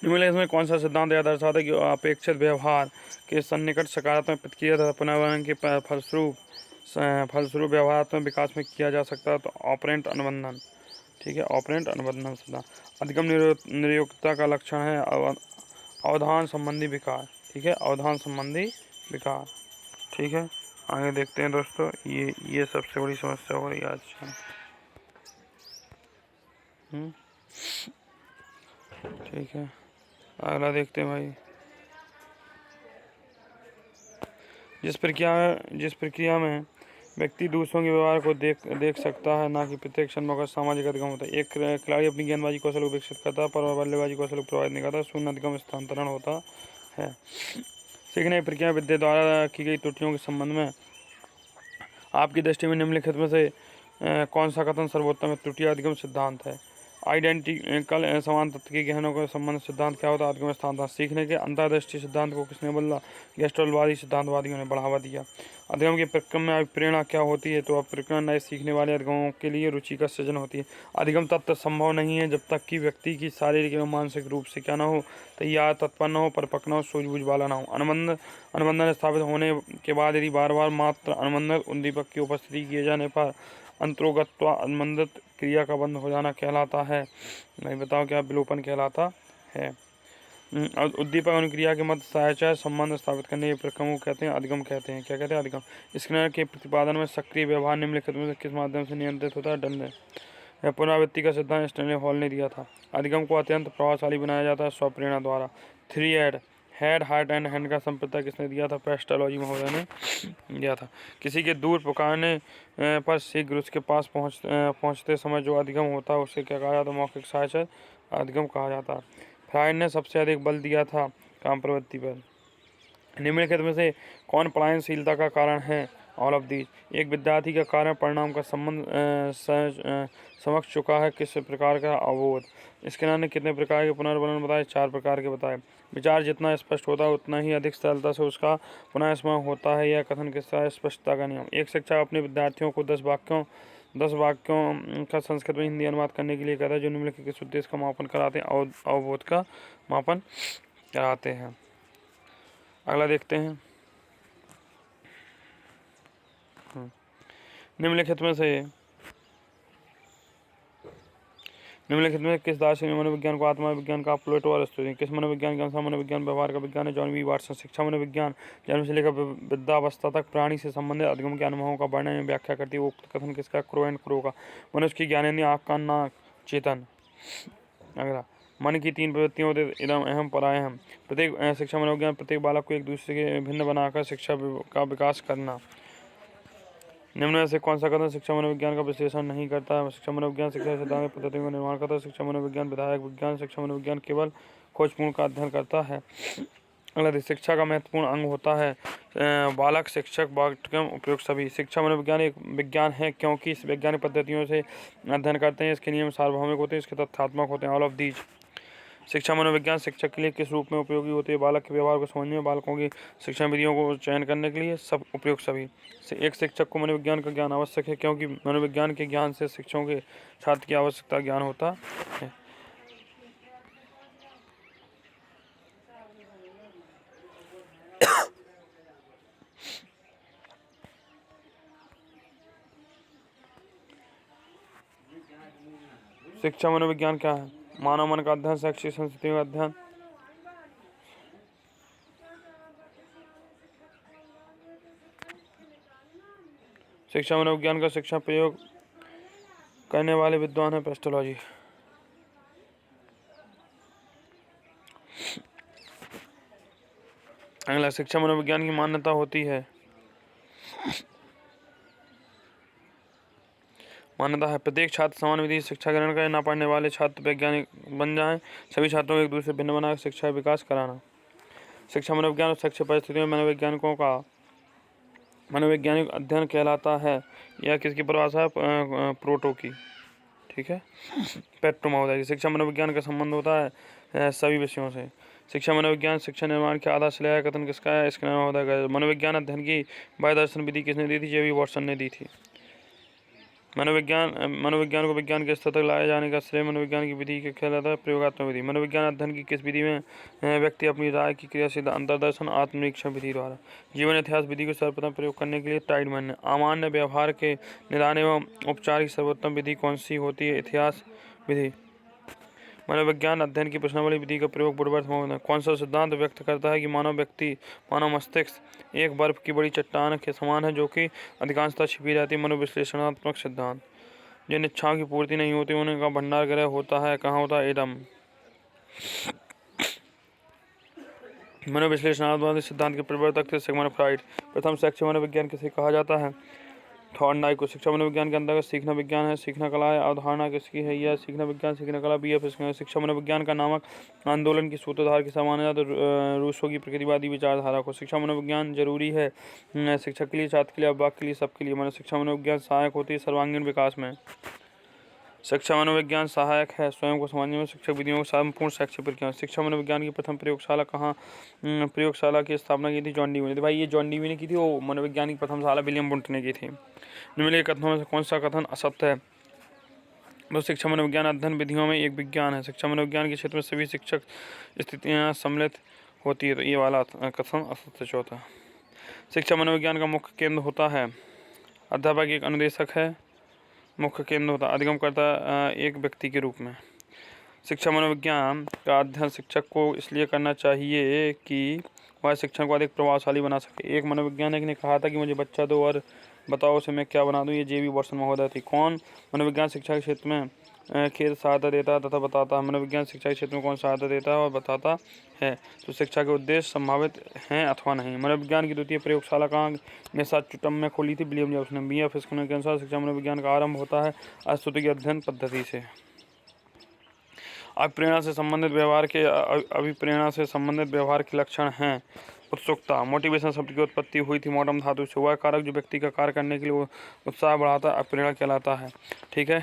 निम्नलिखित में कौन सा सिद्धांत यह दर्शाता है कि अपेक्षित व्यवहार के सन्निकट सकारात्मक प्रतिक्रिया तथा पुनर्वर्णन के फलस्वरूप व्यवहारात्मक विकास में किया जा सकता है? तो ऑपरेंट अनुबंधन। ठीक है, ऑपरेंट अनुबंधन सिद्धांत। अधिगम निरयोक्तता का लक्षण है अवधान संबंधी विकार। ठीक है, अवधान संबंधी विकार। ठीक है, आगे देखते हैं दोस्तों, ये सबसे बड़ी समस्या हो रही है आज। ठीक है, अगला देखते हैं भाई, जिस प्रक्रिया में व्यक्ति दूसरों के व्यवहार को देख सकता है, ना कि प्रत्येक क्षण का सामाजिक अधिगम होता है। एक खिलाड़ी अपनी गेंदबाजी कौशल को विकसित करता है पर बल्लेबाजी कौशल को प्रभावित नहीं करता। शून्य अधिगम स्थानांतरण होता है। सीखने की प्रक्रिया विद्या द्वारा की गई त्रुटियों के संबंध में आपकी दृष्टि में निम्नलिखित में से कौन सा कथन सर्वोत्तम है? त्रुटि अधिगम सिद्धांत है। आइडेंटिकल समान तत्व के गहनों का संबंध सिद्धांत क्या होता है? अधिगम स्थानांतरण। सीखने के अंतर्दृष्टि सिद्धांत को किसने बदला? गेस्टल्टवादी सिद्धांतवादियों ने बढ़ावा दिया। अधिगम के प्रक्रम में प्रेरणा क्या होती है? तो प्रेरणा नए सीखने वाले अधिगमों के लिए रुचि का सृजन होती है। अधिगम तत्व संभव नहीं है जब तक कि व्यक्ति की शारीरिक एवं मानसिक रूप से क्या न हो, तैयार, तत्पर न हो, परिपक्व न हो, सूझबूझ वाला न हो। अनुबंधन स्थापित होने के बाद यदि बार बार मात्र अनुबंधक उद्दीपक की उपस्थिति किए जाने पर अंतरोगत्वा अनुबंधित क्रिया का बंद हो जाना कहलाता है। नहीं बताओ क्या? विलोपन कहलाता है। उद्दीपक अनुक्रिया के मध्य सहचर्य संबंध स्थापित करने के प्रक्रम को कहते हैं अधिगम कहते हैं। क्या कहते हैं? अधिगम। स्किनर के प्रतिपादन में सक्रिय व्यवहार निम्नलिखित में से किस माध्यम से नियंत्रित होता है? दंड। पुनरावृत्ति का सिद्धांत स्टैनली हॉल ने दिया था। अधिगम को अत्यंत प्रभावशाली बनाया जाता है स्वप्रेरणा द्वारा। 3 हेड, हार्ट एंड हैंड का संप्रदाय किसने दिया था? पेस्टोलॉजी महोदय ने दिया था। किसी के दूर पुकारने पर शीघ्र उसके पास पहुंचते समय जो अधिगम होता है उसे क्या कहा जाता है? मौखिक सहचर्य अधिगम कहा जाता है। फ्रायड ने सबसे अधिक बल दिया था काम प्रवृत्ति पर। निम्नलिखित में से कौन पलायनशीलता का कारण है? All of these. एक विद्यार्थी का कारण परिणाम का संबंध समझ चुका है। किस प्रकार का अवबोध? स्किनर ने कितने प्रकार के पुनर्वर्णन बताए? 4 प्रकार के बताए। विचार जितना स्पष्ट होता है उतना ही अधिक सरलता से उसका पुनः स्मरण होता है। यह कथन किसका है? स्पष्टता का नियम। एक शिक्षक अपने विद्यार्थियों को 10 वाक्यों का संस्कृत में हिंदी अनुवाद करने के लिए कहता है जो निम्नलिखित किस उद्देश्य का मापन कराते हैं? अवबोध का मापन कराते हैं। अगला देखते हैं, निम्नलिखित में किस दार्शनिक मनोविज्ञान को आत्मा विज्ञान का प्लेटो और अरिस्टोटेल? किस मनोविज्ञान के अनुसार मनोविज्ञान व्यवहार का विज्ञान है? John B Watson. शिक्षा मनोविज्ञान जन्म से लेकर वृद्धावस्था तक प्राणी से संबंधित अधिगम के अनुभवों का वर्णन एवं व्याख्या करती है। उक्त कथन किसका? क्रो एंड क्रो का। मनुष्य की ज्ञानेंद्रिय आँख, कान, नाक, चेतन। अगला, मन की 3 प्रवृत्तियों इदम अहम परायहम। प्रत्येक शिक्षा मनोविज्ञान प्रत्येक बालक को एक दूसरे के भिन्न बनाकर शिक्षा का विकास करना। निम्न में से कौन सा कथन शिक्षा मनोविज्ञान का विश्लेषण नहीं करता है? शिक्षा मनोविज्ञान शिक्षा सिद्धांत की पद्धतियों का निर्माण करता है। शिक्षा मनोविज्ञान विधायक विज्ञान। शिक्षा मनोविज्ञान केवल खोजपूर्ण का अध्ययन करता है। अगला, शिक्षा का महत्वपूर्ण अंग होता है बालक, शिक्षक, पाठ्यक्रम, उपयोग सभी। शिक्षा मनोविज्ञान एक विज्ञान है क्योंकि इस वैज्ञानिक पद्धतियों से अध्ययन करते हैं। इसके नियम सार्वभौमिक होते हैं, इसके तथ्यात्मक होते हैं। All of these. शिक्षा मनोविज्ञान शिक्षक के लिए किस रूप में उपयोगी होती है? बालक के व्यवहार को समझने में, बालकों की शिक्षा विधियों को चयन करने के लिए, सब उपयोग सभी। एक शिक्षक को मनोविज्ञान का ज्ञान आवश्यक है क्योंकि मनोविज्ञान के ज्ञान से शिक्षकों के छात्र की आवश्यकता ज्ञान होता है। शिक्षा मनोविज्ञान क्या है? मानव मन का अध्ययन, शैक्षिक संस्कृतियों का अध्ययन। शिक्षा मनोविज्ञान का शिक्षा प्रयोग करने वाले विद्वान है पेस्टोलॉजी। अगला, शिक्षा मनोविज्ञान की मान्यता होती है मान्यता है प्रत्येक छात्र समान विधि शिक्षा ग्रहण करें, ना पढ़ने वाले छात्र वैज्ञानिक बन जाएं, सभी छात्रों को एक दूसरे से भिन्न बनाकर शिक्षा विकास कराना। शिक्षा मनोविज्ञान और शैक्षिक परिस्थितियों में मनोवैज्ञानिकों का मनोवैज्ञानिक अध्ययन कहलाता है। यह किसकी परिभाषा है? प्रोटो की। ठीक है, पेट्रो महोदय की। शिक्षा मनोविज्ञान का संबंध होता है सभी विषयों से। शिक्षा मनोविज्ञान शिक्षा निर्माण की आधारशिला है, कथन किसका है? इसका महोदय का। मनोविज्ञान अध्ययन की बाह्य दर्शन विधि किसने दी थी? जे.बी. वॉटसन ने दी थी। मनोविज्ञान को विज्ञान के स्तर तक लाए जाने का श्रेय मनोविज्ञान की विधि के कहलाता है प्रयोगात्मक विधि। मनोविज्ञान अध्ययन की किस विधि में व्यक्ति अपनी राय की क्रियाशील अंतर्दर्शन आत्मनिरीक्षण विधि द्वारा। जीवन इतिहास विधि को सर्वप्रथम प्रयोग करने के लिए टाइडमैन ने। अमान्य व्यवहार के निदान एवं उपचार की सर्वोत्तम विधि कौन सी होती है? इतिहास विधि। मनोविज्ञान अध्ययन की प्रश्नावली विधि का प्रयोग वुडवर्थ में। कौन सा सिद्धांत व्यक्त करता है कि मानव मस्तिष्क एक बर्फ की बड़ी चट्टान के समान है जो कि अधिकांशतः छिपी रहती है? मनोविश्लेषणात्मक सिद्धांत। जिन इच्छाओं की पूर्ति नहीं होती उनका भंडार गृह होता है, कहाँ होता है? एडम। मनोविश्लेषणात्मक सिद्धांत के प्रवर्तक थे सिगमंड फ्राइड। प्रथम शैक्षिक मनोविज्ञान किसे कहा जाता है? थॉर्नडाइक को। शिक्षा मनोविज्ञान के अंतर्गत सीखना विज्ञान है, सीखना कला है। अवधारणा किसकी है? यह सीखना विज्ञान, सीखना कला बी.एफ. शिक्षा मनोविज्ञान का नामक आंदोलन की सूत्रधार किसे माना जाता है? रूसो की प्रकृतिवादी विचारधारा को। शिक्षा मनोविज्ञान जरूरी है शिक्षक के लिए, छात्र के लिए, अभिभावक के लिए, सबके लिए। शिक्षा मनोविज्ञान सहायक होती है सर्वांगीण विकास में। शिक्षा मनोविज्ञान सहायक है स्वयं को समझने में, शिक्षक विधियों को संपूर्ण शैक्षिक प्रक्रिया। शिक्षा मनोविज्ञान की प्रथम प्रयोगशाला की स्थापना की थी? जॉन डीवी ने। भाई ये जॉन डीवी ने की थी, वो मनोविज्ञान की प्रथम शाला विलियम वुंट ने की थी। निम्नलिखित कथनों में से कौन सा कथन असत्य है? तो शिक्षा मनोविज्ञान अध्ययन विधियों में एक विज्ञान है। शिक्षा मनोविज्ञान के क्षेत्र में सभी शिक्षक स्थितियाँ सम्मिलित होती है, तो ये वाला कथन असत्य। चौथा, शिक्षा मनोविज्ञान का मुख्य केंद्र होता है अध्यापक, एक अनुदेशक है, मुख्य केंद्र होता है अधिगमकर्ता एक व्यक्ति के रूप में। शिक्षा मनोविज्ञान का अध्ययन शिक्षक को इसलिए करना चाहिए कि वह शिक्षण को अधिक प्रभावशाली बना सके। एक मनोवैज्ञानिक ने कहा था कि मुझे बच्चा दो और बताओ उसे मैं क्या बना दूं। ये जे.बी. वॉटसन महोदय थी। कौन मनोविज्ञान शिक्षा के क्षेत्र में खेल सहायता देता है तथा बताता है? मनोविज्ञान शिक्षा के क्षेत्र में कौन सहायता देता है और बताता है? तो शिक्षा के उद्देश्य संभावित हैं अथवा नहीं। मनोविज्ञान की द्वितीय प्रयोगशाला कहाँ मैसाचुसेट्स में खोली थी? विलियम जेम्स ने। बी.एफ. स्किनर के अनुसार शिक्षा मनोविज्ञान का आरंभ होता है अस्तुति की अध्ययन पद्धति से। अभिप्रेरणा से संबंधित व्यवहार के लक्षण हैं उत्सुकता। मोटिवेशन शब्द की उत्पत्ति हुई थी मोटम धातु से। वह कारक जो व्यक्ति का कार्य करने के लिए उत्साह बढ़ाता है अभिप्रेरणा कहलाता है। ठीक है,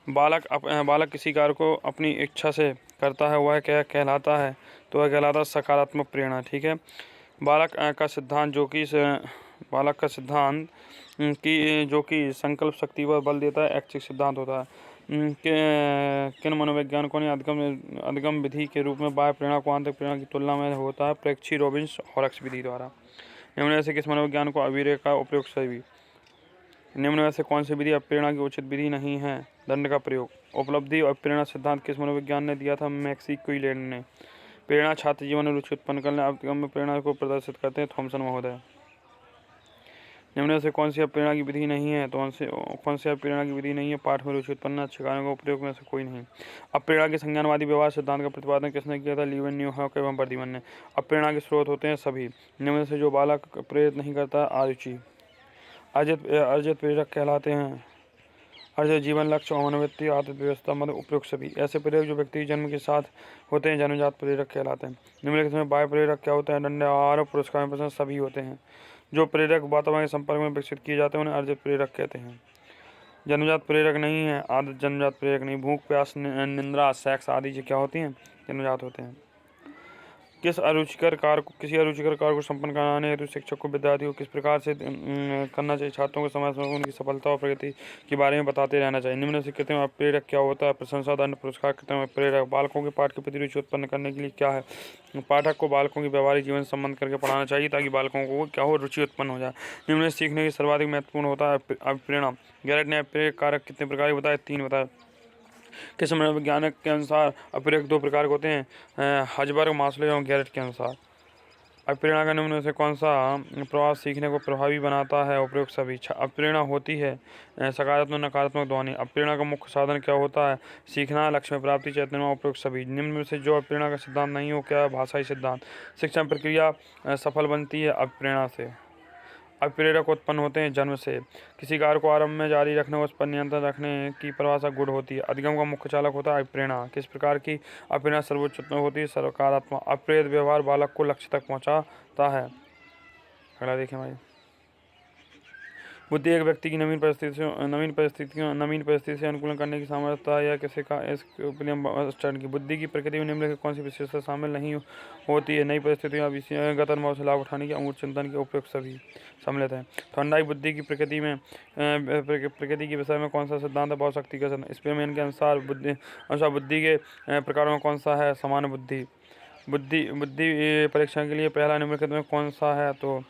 बालक किसी कार्य को अपनी इच्छा से करता है, वह क्या कहलाता है? तो वह कहलाता है सकारात्मक प्रेरणा। ठीक है, बालक का सिद्धांत जो कि संकल्प शक्ति पर बल देता है ऐच्छिक सिद्धांत होता है। किन मनोवैज्ञानिकों ने अधिगम विधि के रूप में बाह्य प्रेरणा को आंतरिक प्रेरणा की तुलना में होता है? प्रेक्षी, रॉबिन्स, हॉरक्स विधि द्वारा। निम्न में से किस मनोविज्ञान को अविवेक का उपयोग सही? निम्न में से कौन सी विधि अप्रेरणा की उचित विधि नहीं है? दंड का प्रयोग। उपलब्धि और प्रेरणा सिद्धांत किस मनोविज्ञान ने दिया था? मैक्सिक्विलेंड ने। प्रेरणा छात्र जीवन में रुचि उत्पन्न करने अधिगम में प्रेरणा को प्रदर्शित करते हैं? थॉमसन महोदय। निम्न में से कौन सी अप्रेरणा की विधि नहीं है? तो कौन सी अप्रेरणा की विधि नहीं है? पाठ में रुचि उत्पन्न अच्छे कार्यों का उपयोग में से कोई नहीं। अप्रेरणा के संज्ञानवादी व्यवहार सिद्धांत का प्रतिपादन किसने किया था? लीवन, न्यूहॉक एवं वर्धमान ने। अप्रेरणा के स्रोत होते हैं सभी। निम्न में से जो बालक प्रेरित नहीं करता? अरुचि। अर्जित प्रेरक कहलाते हैं। अर्जित जीवन लक्ष्य और मनोवृत्ति आदत व्यवस्था मतलब उपयुक्त सभी ऐसे प्रेरक जो व्यक्ति जन्म के साथ होते हैं जन्मजात प्रेरक कहलाते हैं। निम्नलिखित में बाह्य प्रेरक क्या होते हैं? दंड, आहार, पुरस्कार, पसंद सभी होते हैं। जो प्रेरक वातावरण के संपर्क में विकसित किए जाते हैं उन्हें अर्जित प्रेरक कहते हैं। जन्मजात प्रेरक नहीं है। आदत जन्मजात प्रेरक नहीं। भूख, प्यास, निंद्रा, सेक्स आदि जो क्या होती हैं? जन्मजात होते हैं। किसी अरुचिकर कार्य को संपन्न कराने हेतु शिक्षक को विद्यार्थी को किस प्रकार से करना चाहिए? छात्रों को समय समय उनकी सफलता और प्रगति के बारे में बताते रहना चाहिए। निम्न से कृत्रिम प्रेरक क्या होता है? प्रशंसा, दंड, पुरस्कार। कृत्रिम प्रेरक बालकों के पाठ के प्रति रुचि उत्पन्न करने के लिए क्या है? पाठक को बालकों के व्यवहारिक जीवन संबंध करके पढ़ाना चाहिए ताकि बालकों को क्या हो? रुचि उत्पन्न हो जाए। निम्न सीखने की सर्वाधिक महत्वपूर्ण होता है अभिप्रेरणा। गैरेट ने प्रेरक कारक कितने प्रकार के बताए? 3 बताए। किस मनोवैज्ञानिक के अनुसार अप्रेरक 2 प्रकार के होते हैं? हजबर्ग, मास्लो और गैरेट के अनुसार। अप्रेरणा का निम्न में से कौन सा प्रभाव सीखने को प्रभावी बनाता है? उपयुक्त सभी। अप्रेरणा होती है सकारात्मक नकारात्मक दोनों। अप्रेरणा का मुख्य साधन क्या होता है? सीखना, लक्ष्य में प्राप्ति, चैतन्य। उपयुक्त सभी। निम्न में से जो अप्रेरणा का सिद्धांत नहीं हो क्या है? भाषाई सिद्धांत। शिक्षण प्रक्रिया सफल बनती है अप्रेरणा से। अप्रेरक उत्पन्न होते हैं जन्म से। किसी कार्य को आरंभ में जारी रखने और उस पर नियंत्रण रखने की परिभाषा गुण होती है। अधिगम का मुख्य चालक होता है अप्रेरणा। किस प्रकार की अप्रेरणा सर्वोच्च होती है? सकारात्मक। अप्रेरित व्यवहार बालक को लक्ष्य तक पहुंचाता है। अगला देखें भाई। बुद्धि एक व्यक्ति की नवीन परिस्थिति से अनुकूलन करने की सामर्थ्य है या किसी का की बुद्धि की प्रकृति में निम्नलिखित कौन सी विशेषता शामिल नहीं होती है? नई परिस्थितियों विषयगत अनुभव से लाभ उठाने की अमूर्त चिंतन के उपयुक्त सभी सम्मिलित है। थॉर्नडाइक बुद्धि की प्रकृति के विषय में कौन सा सिद्धांत है? बहुशक्ति का सिद्धांत। स्पीयरमैन के अनुसार बुद्धि के प्रकारों में कौन सा है? सामान्य बुद्धि। बुद्धि परीक्षण के लिए पहला निम्नलिखित में कौन सा है? तो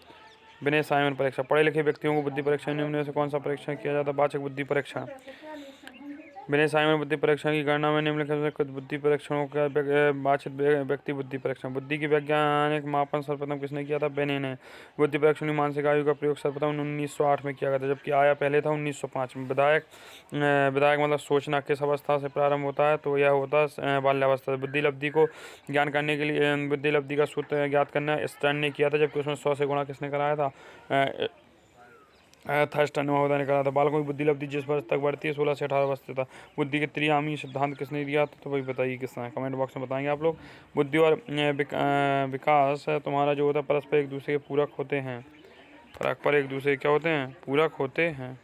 विनय साइमन परीक्षा। पढ़े लिखे व्यक्तियों को बुद्धि परीक्षण निम्न में से कौन सा परीक्षण किया जाता है? वाचक बुद्धि परीक्षण। विनय साइमन बुद्धि परीक्षण की गणना में निम्नलिखित में कुछ बुद्धि परीक्षणों का वाचित व्यक्ति बुद्धि परीक्षण। बुद्धि की वैज्ञानिक मापन सर्वप्रथम किसने किया था? बेने ने। बुद्धि परीक्षण की मानसिक आयु का प्रयोग सर्वप्रथम 1908 में किया गया था, जबकि आया पहले था 1905 में। विधायक मतलब सोचना किस अवस्था से प्रारंभ होता है? तो यह होता है बाल्यावस्था से। बुद्धि लब्धि को ज्ञान करने के लिए बुद्धि लब्धि का सूत्र ज्ञात करना स्टर्न ने किया था, जबकि उसमें 100 से गुणा किसने कराया था? थर्स्टन महोदय ने कहा था। बालकों की बुद्धि लब्धि जिस वर्ष तक बढ़ती है 16 से 18 वर्ष तक। बुद्धि के त्रियामी सिद्धांत किसने दिया था? तो वही बताइए किसने। कमेंट बॉक्स में बताएंगे आप लोग। बुद्धि और विकास तुम्हारा जो होता है परस्पर एक दूसरे के पूरक होते हैं। परस्पर एक दूसरे क्या होते हैं? पूरक होते हैं।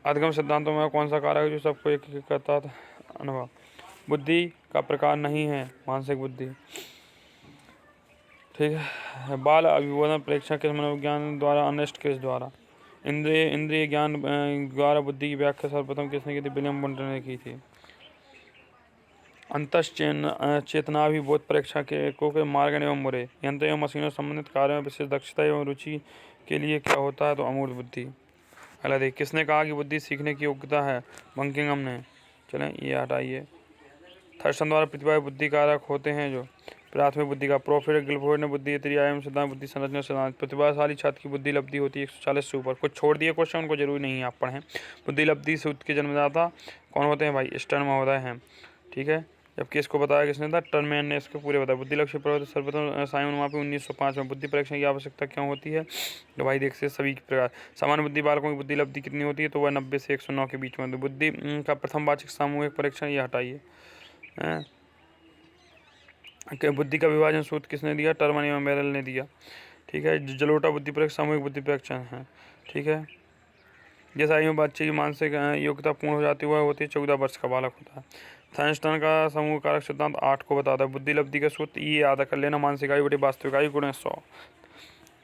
अधिगम सिद्धांतों में कौन सा कारक है जो सबको एक करता था? अनुभव। बुद्धि का प्रकार नहीं है मानसिक बुद्धि। ठीक है। बाल अभिबोधन परीक्षा किस मनोविज्ञान द्वारा? अर्नेस्ट किस द्वारा? इंद्रिय ज्ञान द्वारा बुद्धि की व्याख्या सर्वप्रथम किसने की थी? विलियम वुंडर ने की थी। चेतनाभिबोध परीक्षा के मार्ग एवं मुरे यंत्र एवं मशीनों संबंधित कार्यों में विशेष दक्षता एवं रुचि के लिए क्या होता है? तो अमूर्त बुद्धि। अगला देख। किसने कहा कि बुद्धि सीखने की योग्यता है? बंकिंगम ने। चलें ये हटाइए। थर्स्टन द्वारा प्रतिभा बुद्धि कारक होते हैं जो प्राथमिक बुद्धि का। प्रोफेसर गिलफोर्ड ने बुद्धि त्रिआयाम सिद्धांत बुद्धि संरचना सिद्धांत। प्रतिभाशाली छात्र की बुद्धि लब्धि होती है 140 से ऊपर। कुछ छोड़ दिए क्वेश्चन, उनको जरूरी नहीं है आप पढ़ें। बुद्धि लब्धि सूत्र के जन्मदाता कौन होते हैं भाई? स्टर्न महोदय हैं। ठीक है। जबकि इसको बताया किसने था? टर्नमैन ने इसके पूरे बताया। बुद्धि लक्ष्य प्रवर्तित सर्वप्रथम साइमन मापी 1905 में। बुद्धि परीक्षण की आवश्यकता क्यों होती है? तो भाई देखिए सभी प्रकार। सामान्य बुद्धि बालकों की बुद्धि लब्धि कितनी होती है? तो वह 90 से 109 के बीच में। तो बुद्धि का प्रथम वाचिक सामूहिक परीक्षण ये हटाइए। बुद्धि का विभाजन सूत्र किसने दिया? टर्मन एवं मेरल ने दिया। ठीक है। जलोटा बुद्धि परीक्षण सामूहिक बुद्धि परीक्षण है। ठीक है। जैसा आयु में बच्चे की मानसिक योग्यता पूर्ण हो जाती है वह होती है 14 वर्ष का बालक होता है। थर्स्टन का समूह कारक सिद्धांत 8 को बताता है। बुद्धि लब्धि का सूत्र ये याद कर लेना, मानसिक आयु बटे वास्तविक आयु गुणे 100।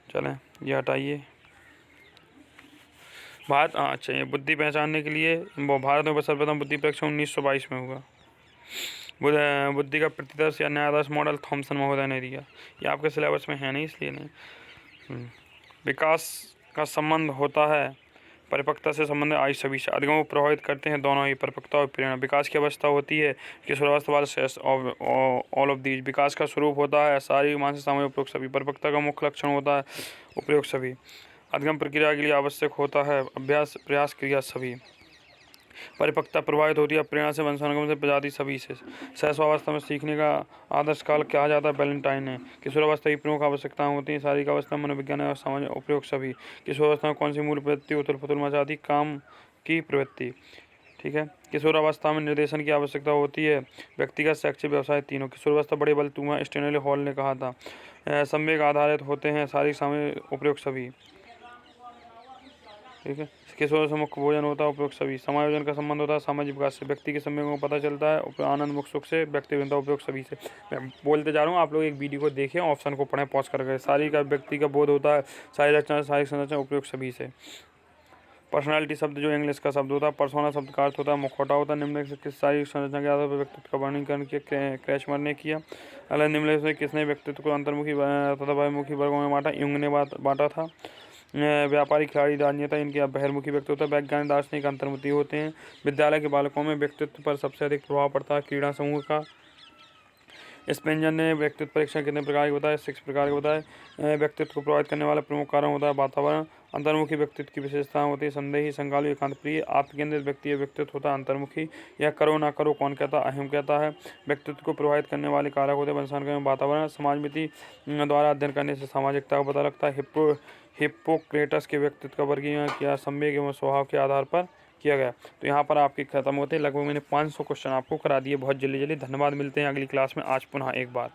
चलें ये हटाइए। भारत अच्छा ये बुद्धि पहचानने के लिए भारत में सर्वप्रथम बुद्धि परीक्षण 1922 में हुआ। बुद्धि का प्रतिदर्श या न्यायादर्श मॉडल थॉमसन महोदय ने दिया। ये आपके सिलेबस में है नहीं इसलिए नहीं। विकास का संबंध होता है परिपक्वता से संबंधित आयु सभी से। अधिगम को प्रभावित करते हैं दोनों ही, परिपक्वता और प्रेरणा। विकास की अवस्था होती है किशोरावस्था वाले ऑल ऑफ दीज। विकास का स्वरूप होता है शारीरिक मानसिक सामूहिक उपयोग सभी। परिपक्वता का मुख्य लक्षण होता है उपयोग सभी। अधिगम प्रक्रिया के लिए आवश्यक होता है अभ्यास प्रयास क्रिया सभी। परिपक्वता प्रभावित होती है। प्रेरणा से वंशानुगमन से प्रजाति सभी से। शैशवावस्था में सीखने का आदर्श काल कहा जाता है वैलेंटाइन है। किशोरावस्था की प्रमुख आवश्यकताएं होती हैं। शारीरिक अवस्था, मनोविज्ञान और सामाजिक उपयोग सभी। किशोरावस्था में कौन सी मूल प्रवृत्ति उथल पुथल मचाती? काम की प्रवृत्ति। ठीक है। किशोरावस्था में निर्देशन की आवश्यकता होती है। व्यक्तिगत, शैक्षिक, व्यवसाय तीनों। किशोरावस्था बड़े बल तुमा स्टेनले हॉल ने कहा था। संवेग आधारित होते हैं। शारीरिक सामाजिक उपयोग सभी। ठीक है। किशोर से मुख्य भोजन होता है, उपयोग सभी। समायोजन का संबंध होता है सामाजिक विकास से। व्यक्ति के संवेगों को पता चलता है। आनंद मुख सुख से। व्यक्तिगत उपयोग सभी से। मैं बोलते जा रहा हूँ, आप लोग एक वीडियो को देखें, ऑप्शन को पढ़ें पॉज करके। शारीरिक व्यक्ति का बोध होता है। शारीरिक रचना, शारीरिक संरचना, उपयोग सभी से। पर्सनालिटी शब्द जो इंग्लिश का शब्द होता है। पर्सोना शब्द का अर्थ होता है मुखौटा होता है। निम्नलिखित किस शारीरिक संरचना के आधार पर व्यक्तित्व का वर्गीकरण किया? क्रैचमर ने किया। अलग निम्नलिखित में किसने व्यक्तित्व को अंतर्मुखी तथा बहिर्मुखी वर्गों में बांटा? युंग ने बांटा था। व्यापारी, खिलाड़ी, राजनेता, इनके बहिर्मुखी व्यक्तित्व होता है। वैज्ञानिक, दार्शनिक अंतर्मुखी होते हैं। विद्यालय के बालकों में व्यक्तित्व पर सबसे अधिक प्रभाव पड़ता है क्रीड़ा समूह का। स्पेंजर ने व्यक्तित्व परीक्षण कितने प्रकार के बताए? 6 प्रकार के बताए। व्यक्तित्व को प्रभावित करने वाला प्रमुख कारण होता है वातावरण। अंतर्मुखी व्यक्तित्व की विशेषताएं होती है संदेही, संगालु, एकांत प्रिय। आत्मकेंद्रित व्यक्ति व्यक्तित्व होता है अंतर्मुखी। यह करो ना करो कौन कहता? अहम कहता है। व्यक्तित्व को प्रभावित करने वाले कारक होते हैं वंशानुगमन, वातावरण। समाजमिति द्वारा अध्ययन करने से सामाजिकता का पता लगता है। हिप्पोक्रेटस के व्यक्तित्व का वर्गीकरण किया संवेग एवं स्वभाव के आधार पर किया गया। तो यहाँ पर आपके खत्म होते हैं। लगभग मैंने 500 क्वेश्चन आपको करा दिए बहुत जल्दी। धन्यवाद। मिलते हैं अगली क्लास में आज पुनः एक बार।